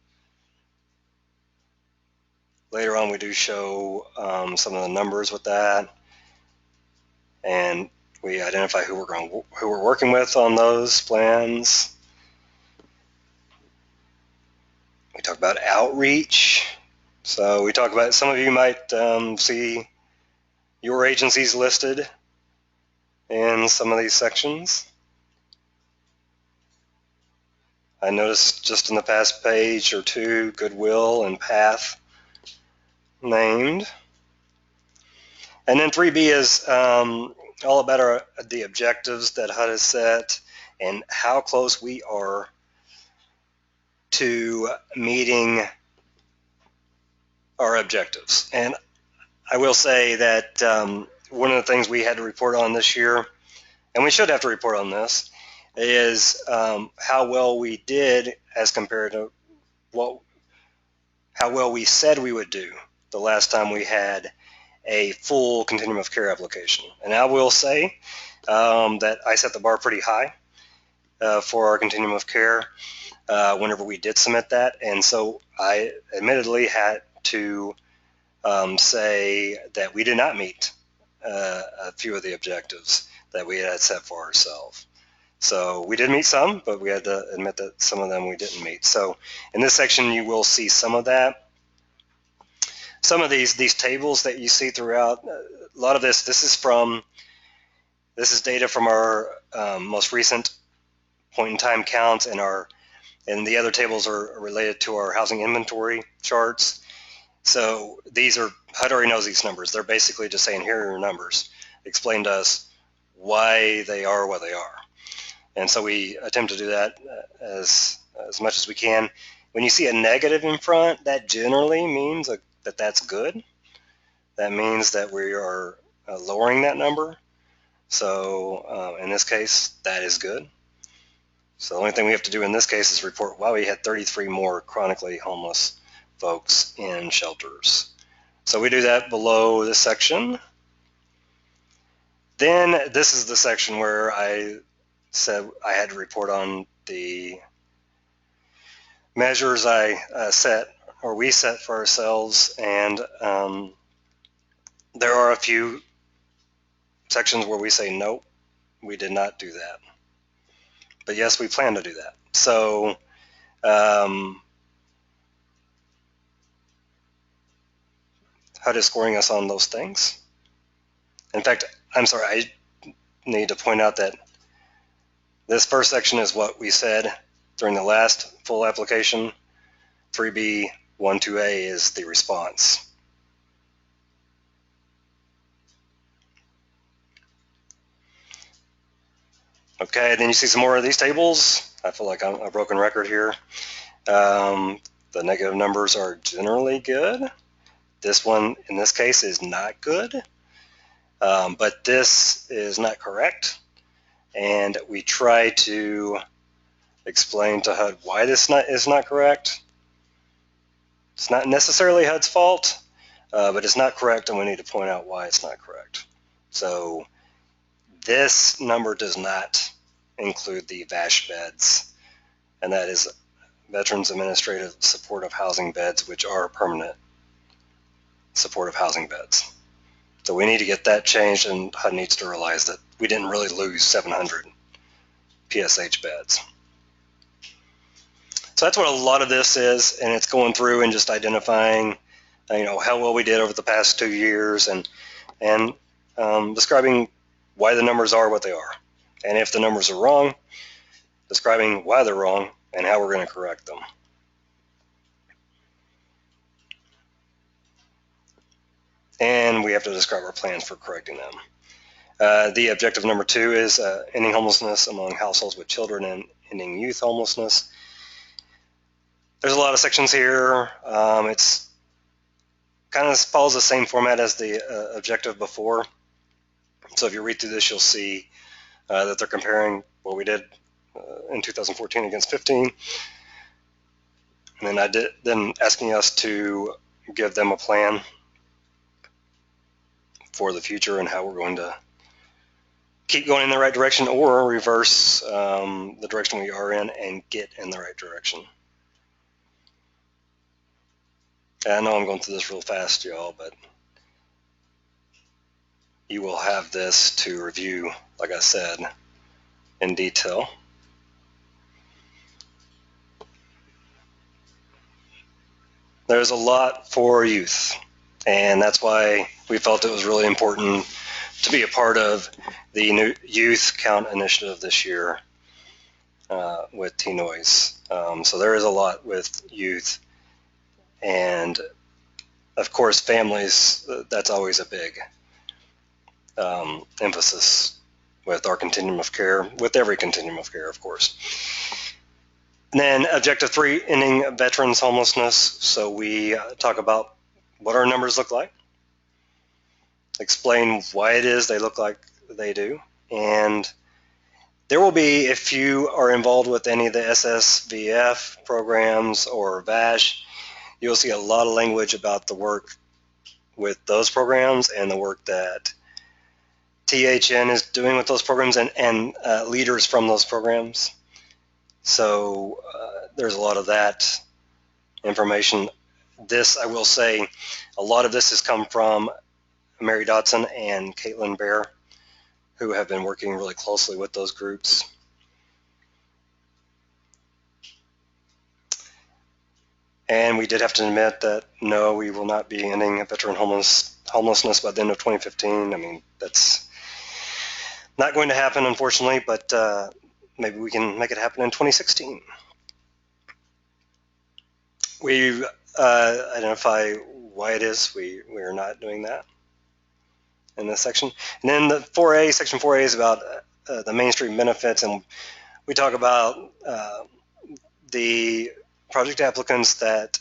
S1: Later on we do show some of the numbers with that, and we identify who we're working with on those plans. We talk about outreach. So we talk about, some of you might see your agencies listed in some of these sections. I noticed just in the past page or two, Goodwill and Path named. And then 3B is all about the objectives that HUD has set and how close we are to meeting our objectives. And I will say that one of the things we had to report on this year, and we should have to report on this, is how well we did as compared to how well we said we would do the last time we had a full continuum of care application. And I will say that I set the bar pretty high for our continuum of care whenever we did submit that, and so I admittedly had to say that we did not meet a few of the objectives that we had set for ourselves. So we did meet some, but we had to admit that some of them we didn't meet. So in this section you will see some of that. Some of these tables that you see throughout, a lot of this is data from our most recent point in time counts, and the other tables are related to our housing inventory charts. So these are, HUD already knows these numbers. They're basically just saying, here are your numbers. Explain to us why they are what they are. And so we attempt to do that as much as we can. When you see a negative in front, that generally means that that's good. That means that we are lowering that number. So in this case, that is good. So the only thing we have to do in this case is report, wow, we had 33 more chronically homeless folks in shelters. So we do that below this section. Then this is the section where I said I had to report on the measures I we set for ourselves, and there are a few sections where we say nope, we did not do that. But yes, we plan to do that. So HUD is scoring us on those things. In fact, I'm sorry, I need to point out that this first section is what we said during the last full application. 3B 12A is the response. Okay, then you see some more of these tables. I feel like I'm a broken record here. The negative numbers are generally good. This one, in this case, is not good. But this is not correct. And we try to explain to HUD why this is not correct. It's not necessarily HUD's fault, but it's not correct, and we need to point out why it's not correct. So this number does not include the VASH beds, and that is Veterans Administrative Supportive Housing Beds, which are permanent supportive housing beds. So we need to get that changed, and HUD needs to realize that we didn't really lose 700 PSH beds. So that's what a lot of this is, and it's going through and just identifying, how well we did over the past 2 years, and describing why the numbers are what they are, and if the numbers are wrong, describing why they're wrong and how we're going to correct them. And we have to describe our plans for correcting them. The objective number 2 is ending homelessness among households with children and ending youth homelessness. There's a lot of sections here. It's kind of follows the same format as the objective before. So if you read through this, you'll see that they're comparing what we did in 2014 against 15. And then asking us to give them a plan for the future and how we're going to keep going in the right direction or reverse the direction we are in and get in the right direction. And I know I'm going through this real fast, y'all, but you will have this to review, like I said, in detail. There's a lot for youth, and that's why we felt it was really important to be a part of the new Youth Count initiative this year with T-Noise. So there is a lot with youth, and of course families, that's always a big emphasis with our continuum of care, with every continuum of care, of course. And then objective 3, ending veterans homelessness. So we talk about what our numbers look like, explain why it is they look like they do, and there will be, if you are involved with any of the SSVF programs or VASH, you'll see a lot of language about the work with those programs and the work that THN is doing with those programs and leaders from those programs. So there's a lot of that information. This, I will say, a lot of this has come from Mary Dotson and Caitlin Bear, who have been working really closely with those groups. And we did have to admit that, no, we will not be ending veteran homelessness by the end of 2015. I mean, that's not going to happen, unfortunately, but maybe we can make it happen in 2016. We identify why it is we are not doing that in this section. And then the 4A, section 4A is about the mainstream benefits, and we talk about the project applicants that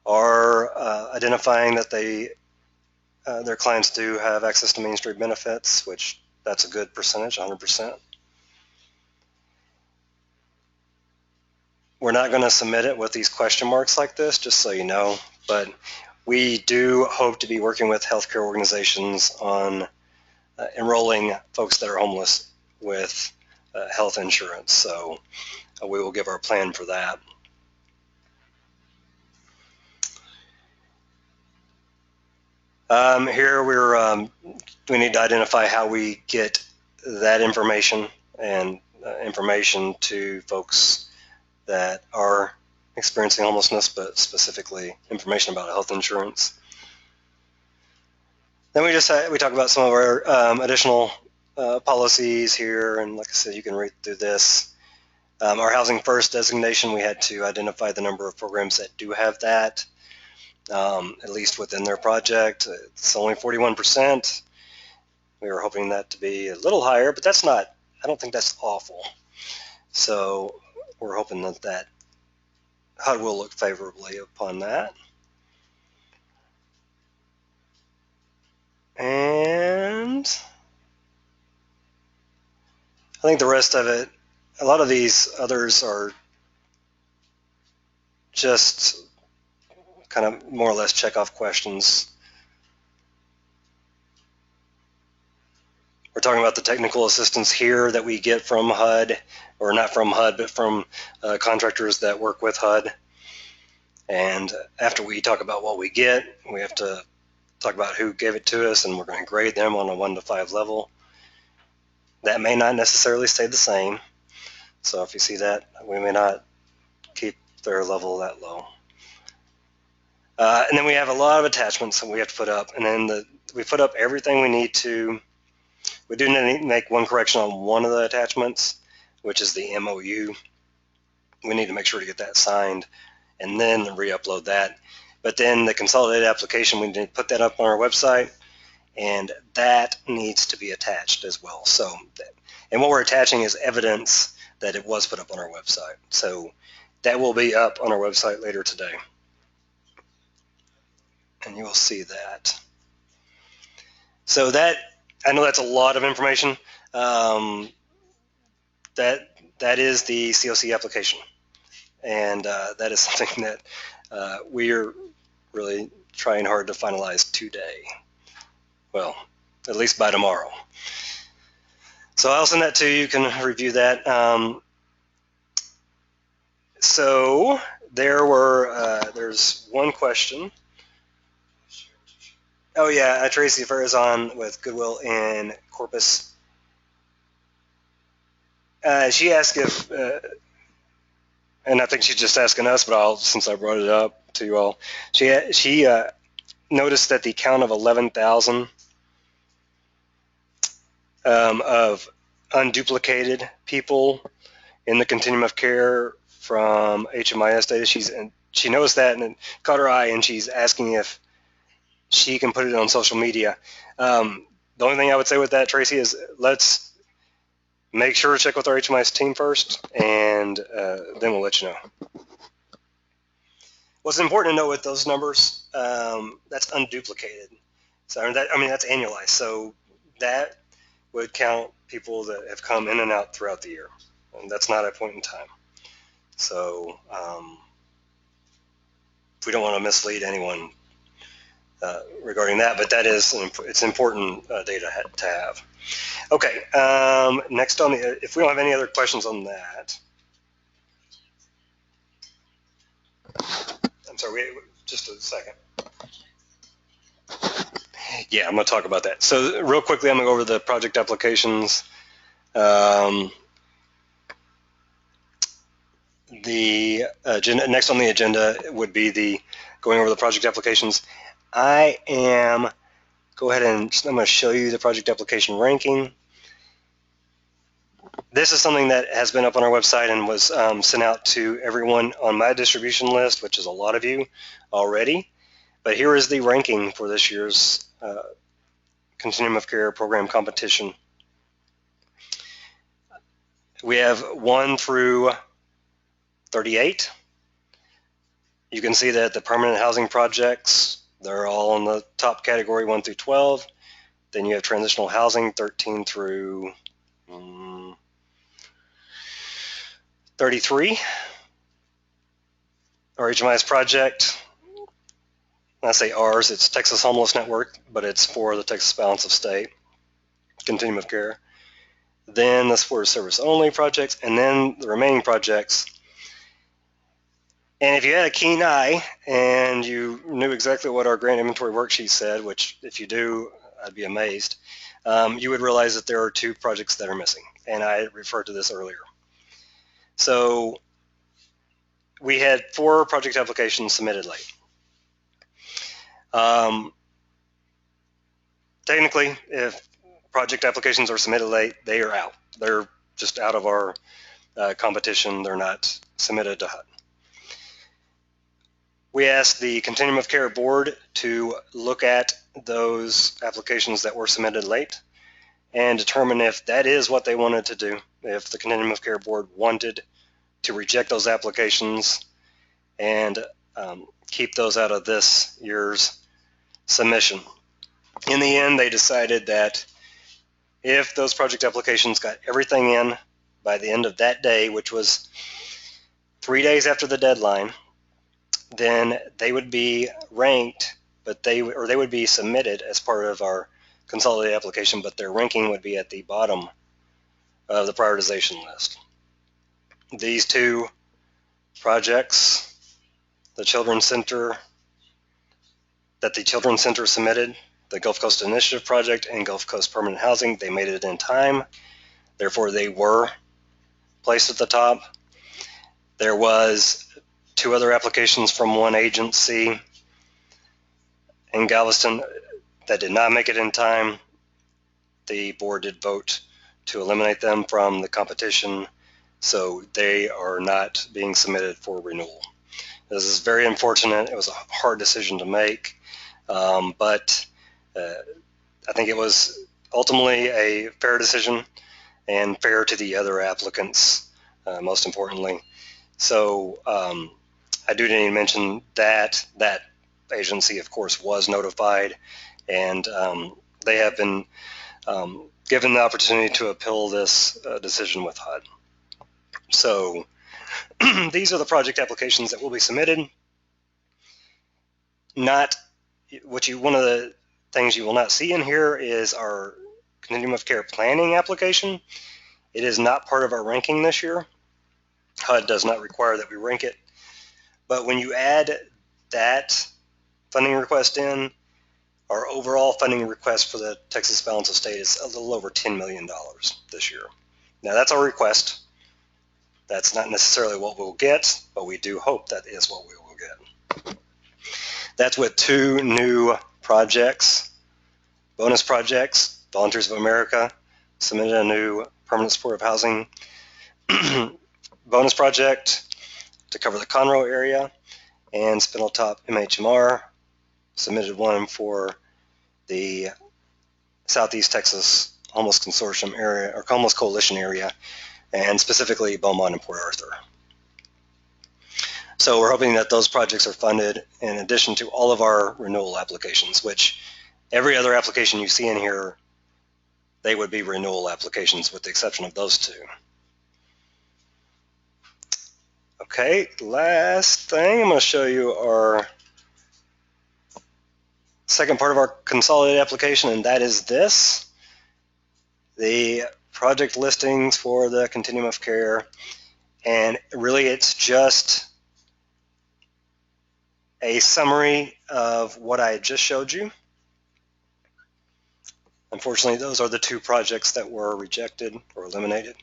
S1: are identifying that their clients do have access to mainstream benefits, which that's a good percentage, 100%. We're not going to submit it with these question marks like this, just so you know, but we do hope to be working with healthcare organizations on enrolling folks that are homeless with health insurance. So we will give our plan for that. Here we need to identify how we get that information and information to folks that are experiencing homelessness, but specifically information about health insurance. Then we talk about some of our additional policies here, and like I said, you can read through this. Our Housing First designation, we had to identify the number of programs that do have that, at least within their project. It's only 41%. We were hoping that to be a little higher, but that's not, I don't think that's awful. So we're hoping that HUD will look favorably upon that. And I think the rest of it, a lot of these others are just kind of more or less check-off questions. We're talking about the technical assistance here that we get from HUD, or not from HUD, but from contractors that work with HUD. And after we talk about what we get, we have to talk about who gave it to us, and we're going to grade them on a 1 to 5 level. That may not necessarily stay the same. So if you see that, we may not keep their level that low. And then we have a lot of attachments that we have to put up. And then we put up everything we need to. We do need to make one correction on one of the attachments, which is the MOU. We need to make sure to get that signed and then re-upload that. But then the consolidated application, we need to put that up on our website, and that needs to be attached as well. So, and what we're attaching is evidence that it was put up on our website. So that will be up on our website later today. And you will see that. So that, I know that's a lot of information. That is the CoC application. And that is something that we are really trying hard to finalize today. Well, at least by tomorrow. So I'll send that to you. You can review that. So there's one question. Oh yeah, Tracy Fair on with Goodwill in Corpus. She asked if, and I think she's just asking us, but since I brought it up to you all, she noticed that the count of 11,000 of unduplicated people in the continuum of care from HMIS data. She noticed that and it caught her eye, and she's asking if she can put it on social media. The only thing I would say with that, Tracy, is let's make sure to check with our HMIS team first, and then we'll let you know. What's important to know with those numbers, that's unduplicated. So that's annualized. So that would count people that have come in and out throughout the year. And that's not a point in time. So we don't want to mislead anyone regarding that, but it's important data to have. Okay, next if we don't have any other questions on that. I'm sorry, just a second. Yeah, I'm going to talk about that. So real quickly, I'm going to go over the project applications. The agenda, next on the agenda would be going over the project applications. I'm going to show you the project application ranking. This is something that has been up on our website and was sent out to everyone on my distribution list, which is a lot of you already. But here is the ranking for this year's Continuum of Care program competition. We have 1 through 38. You can see that the permanent housing projects, they're all in the top category, 1 through 12. Then you have transitional housing, 13 through 33. Our HMIS project, I say ours, it's Texas Homeless Network, but it's for the Texas Balance of State Continuum of Care. Then the supportive service only projects, and then the remaining projects. And if you had a keen eye and you knew exactly what our grant inventory worksheet said, which if you do, I'd be amazed, you would realize that there are 2 projects that are missing. And I referred to this earlier. So we had 4 project applications submitted late. Technically, if project applications are submitted late, they are out. They're just out of our competition. They're not submitted to HUD. We asked the Continuum of Care Board to look at those applications that were submitted late and determine if that is what they wanted to do, if the Continuum of Care Board wanted to reject those applications and keep those out of this year's submission. In the end, they decided that if those project applications got everything in by the end of that day, which was 3 days after the deadline, then they would be ranked, but they would be submitted as part of our consolidated application, but their ranking would be at the bottom of the prioritization list. These 2 projects, the Children's Center submitted, the Gulf Coast Initiative Project and Gulf Coast Permanent Housing, they made it in time. Therefore, they were placed at the top. There was 2 other applications from one agency in Galveston that did not make it in time. The board did vote to eliminate them from the competition, so they are not being submitted for renewal. This is very unfortunate. It was a hard decision to make, but I think it was ultimately a fair decision and fair to the other applicants, most importantly. So I do need to mention that agency, of course, was notified, and they have been given the opportunity to appeal this decision with HUD. So these are the project applications that will be submitted. One of the things you will not see in here is our continuum of care planning application. It is not part of our ranking this year. HUD does not require that we rank it. But when you add that funding request in, our overall funding request for the Texas Balance of State is a little over $10 million this year. Now that's our request. That's not necessarily what we'll get, but we do hope that is what we will get. That's with 2 new projects, bonus projects. Volunteers of America submitted a new permanent supportive housing bonus project to cover the Conroe area, and Spindletop MHMR submitted one for the Southeast Texas Homeless Consortium area, or Homeless Coalition area, and specifically Beaumont and Port Arthur. So we're hoping that those projects are funded in addition to all of our renewal applications, which every other application you see in here, they would be renewal applications with the exception of those 2. Okay, last thing, I'm going to show you our second part of our consolidated application, and that is this. The project listings for the continuum of care, and really it's just a summary of what I just showed you. Unfortunately, those are the 2 projects that were rejected or eliminated.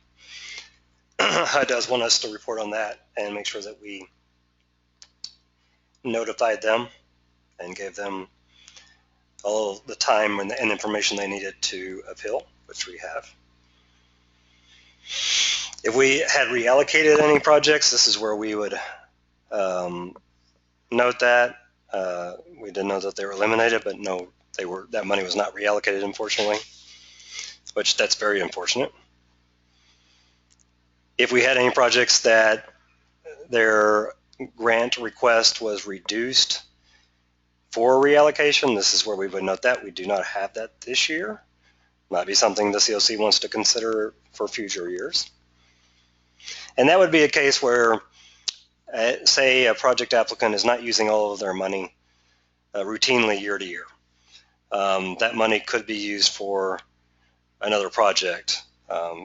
S1: HUD does want us to report on that and make sure that we notified them and gave them all the time and information they needed to appeal, which we have. If we had reallocated any projects, this is where we would note that. We did know that they were eliminated, but no, that money was not reallocated, unfortunately, which that's very unfortunate. If we had any projects that their grant request was reduced for reallocation, this is where we would note that. We do not have that this year. Might be something the CoC wants to consider for future years. And that would be a case where, say, a project applicant is not using all of their money routinely year to year. That money could be used for another project,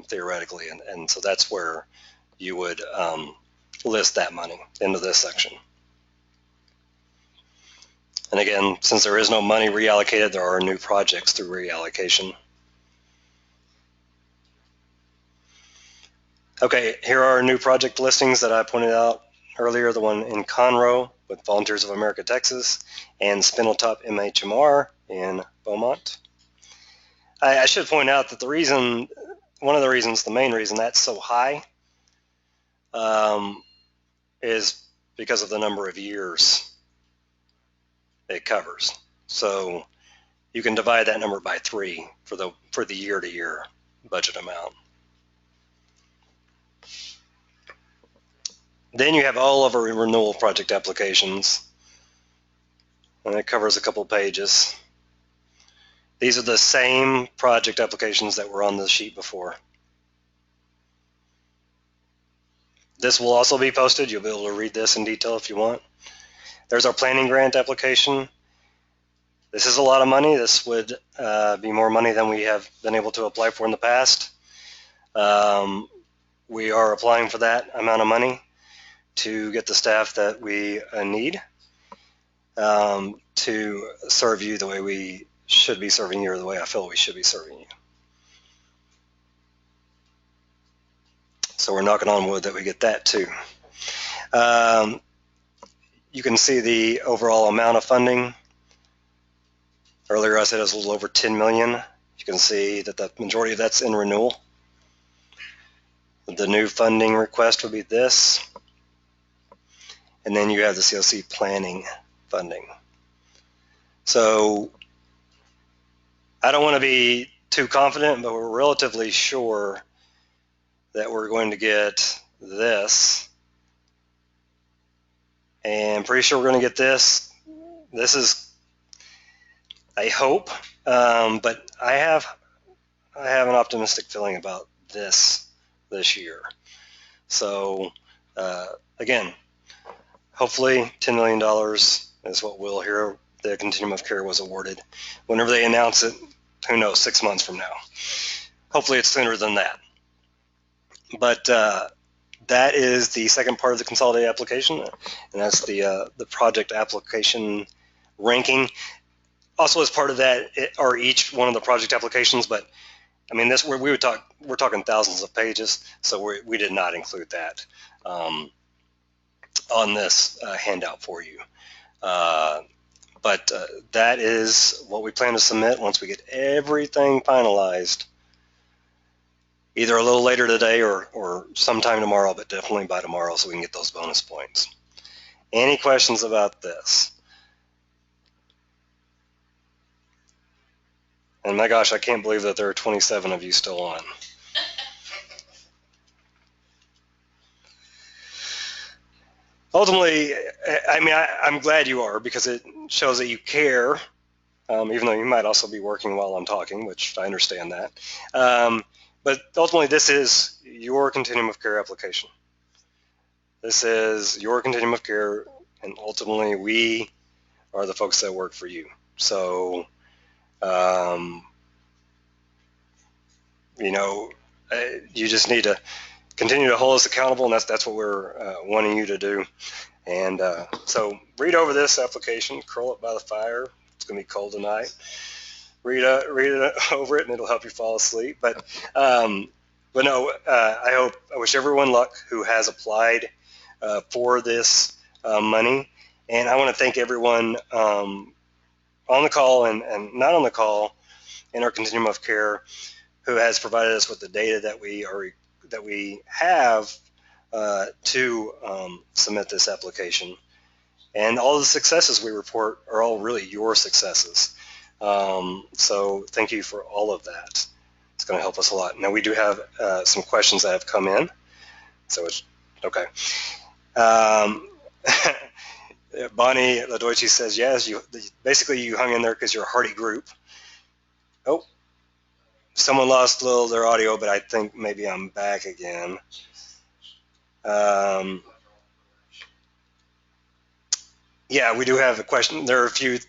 S1: theoretically, and so that's where you would list that money into this section. And again, since there is no money reallocated, there are new projects through reallocation. Okay, here are new project listings that I pointed out earlier, the one in Conroe with Volunteers of America, Texas, and Spindletop MHMR in Beaumont. I should point out that the reason, one of the reasons, the main reason that's so high is because of the number of years it covers. So you can divide that number by 3 for the year-to-year budget amount. Then you have all of our renewal project applications, and it covers a couple pages. These are the same project applications that were on the sheet before. This will also be posted. You'll be able to read this in detail if you want. There's our planning grant application. This is a lot of money. This would be more money than we have been able to apply for in the past. We are applying for that amount of money to get the staff that we need to serve you the way we should be serving you, or the way I feel we should be serving you. So we're knocking on wood that we get that too. You can see the overall amount of funding. Earlier I said it was a little over 10 million. You can see that the majority of that's in renewal. The new funding request would be this. And then you have the CoC planning funding. So I don't want to be too confident, but we're relatively sure that we're going to get this. And pretty sure we're going to get this. This is a hope, but I have an optimistic feeling about this year. So again, hopefully $10 million is what we'll hear the continuum of care was awarded. Whenever they announce it, who knows, 6 months from now. Hopefully it's sooner than that. But that is the second part of the consolidated application, and that's the project application ranking. Also, as part of that are each one of the project applications, but I mean, we're talking thousands of pages, so we did not include that on this handout for you. But that is what we plan to submit once we get everything finalized, either a little later today or sometime tomorrow, but definitely by tomorrow so we can get those bonus points. Any questions about this? And my gosh, I can't believe that there are 27 of you still on. Ultimately, I mean, I'm glad you are, because it shows that you care, even though you might also be working while I'm talking, which I understand that. But ultimately, this is your continuum of care application. This is your continuum of care, and ultimately, we are the folks that work for you. So, you know, you just need to continue to hold us accountable, and that's what we're wanting you to do. And so read over this application, curl up by the fire. It's going to be cold tonight. Read it over it, and it'll help you fall asleep. But no, I wish everyone luck who has applied for this money. And I want to thank everyone on the call and not on the call in our continuum of care who has provided us with the data that we have to submit this application. And all the successes we report are all really your successes. So thank you for all of that. It's going to help us a lot. Now we do have some questions that have come in. So it's okay. Bonnie Ladoichi says, yes, basically you hung in there because you're a hardy group. Oh, someone lost a little of their audio, but I think maybe I'm back again. Yeah, we do have a question. There are a few.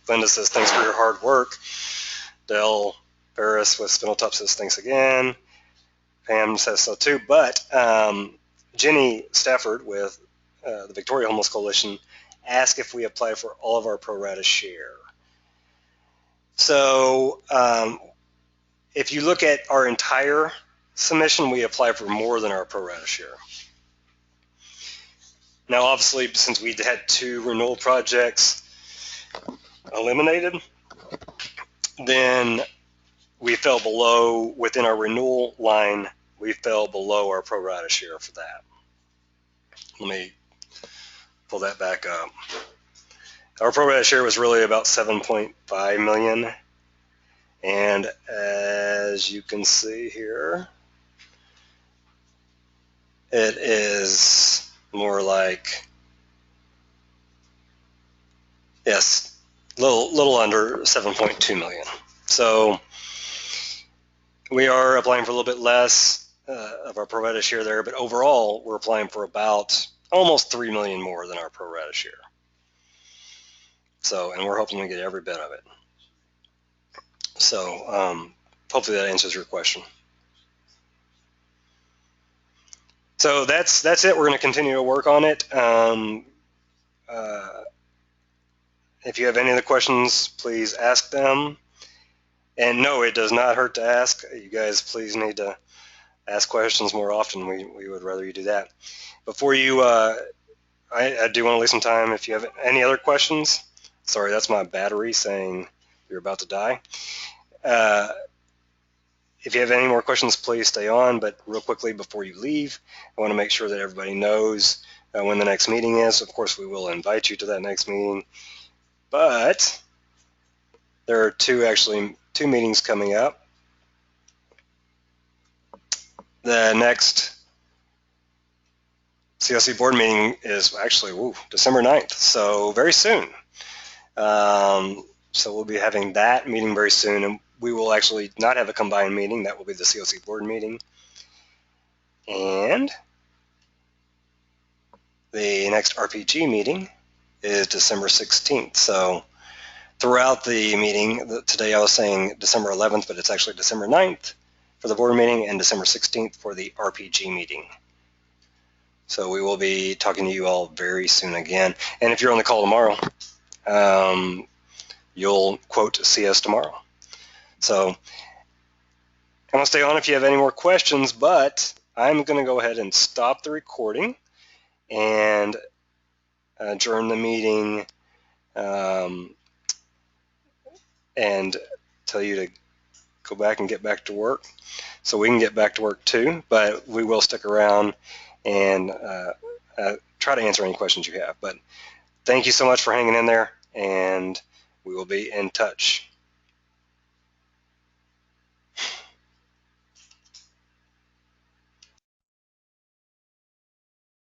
S1: Linda says, thanks for your hard work. Dell Ferris with Spindletop says, thanks again. Pam says so too. But Jenny Stafford with the Victoria Homeless Coalition asked if we apply for all of our pro rata share. So if you look at our entire submission, we apply for more than our pro rata share. Now, obviously, since we had 2 renewal projects eliminated, then we fell below, within our renewal line, we fell below our pro rata share for that. Let me pull that back up. Our pro rata share was really about 7.5 million. And as you can see here, it is more like, yes, little under 7.2 million. So we are applying for a little bit less of our pro rata share there, but overall we're applying for about almost 3 million more than our pro rata share. So, and we're hoping to get every bit of it. So hopefully that answers your question. So that's it. We're going to continue to work on it. If you have any other questions, please ask them. And no, it does not hurt to ask. You guys please need to ask questions more often. We would rather you do that. Before you, I do want to leave some time if you have any other questions. Sorry, that's my battery saying you're about to die. If you have any more questions, please stay on. But real quickly before you leave, I want to make sure that everybody knows when the next meeting is. Of course, we will invite you to that next meeting. But there are two meetings coming up. The next CoC board meeting is actually December 9th, so very soon. So we'll be having that meeting very soon, and we will actually not have a combined meeting. That will be the CoC board meeting. And the next RPG meeting is December 16th. So throughout the meeting. Today I was saying December 11th, but it's actually December 9th for the board meeting and December 16th for the RPG meeting. So we will be talking to you all very soon again. And if you're on the call tomorrow, you'll quote see us tomorrow. So I'm going to stay on if you have any more questions, but I'm going to go ahead and stop the recording and adjourn the meeting and tell you to go back and get back to work. So we can get back to work too, but we will stick around and try to answer any questions you have. But thank you so much for hanging in there, and we will be in touch.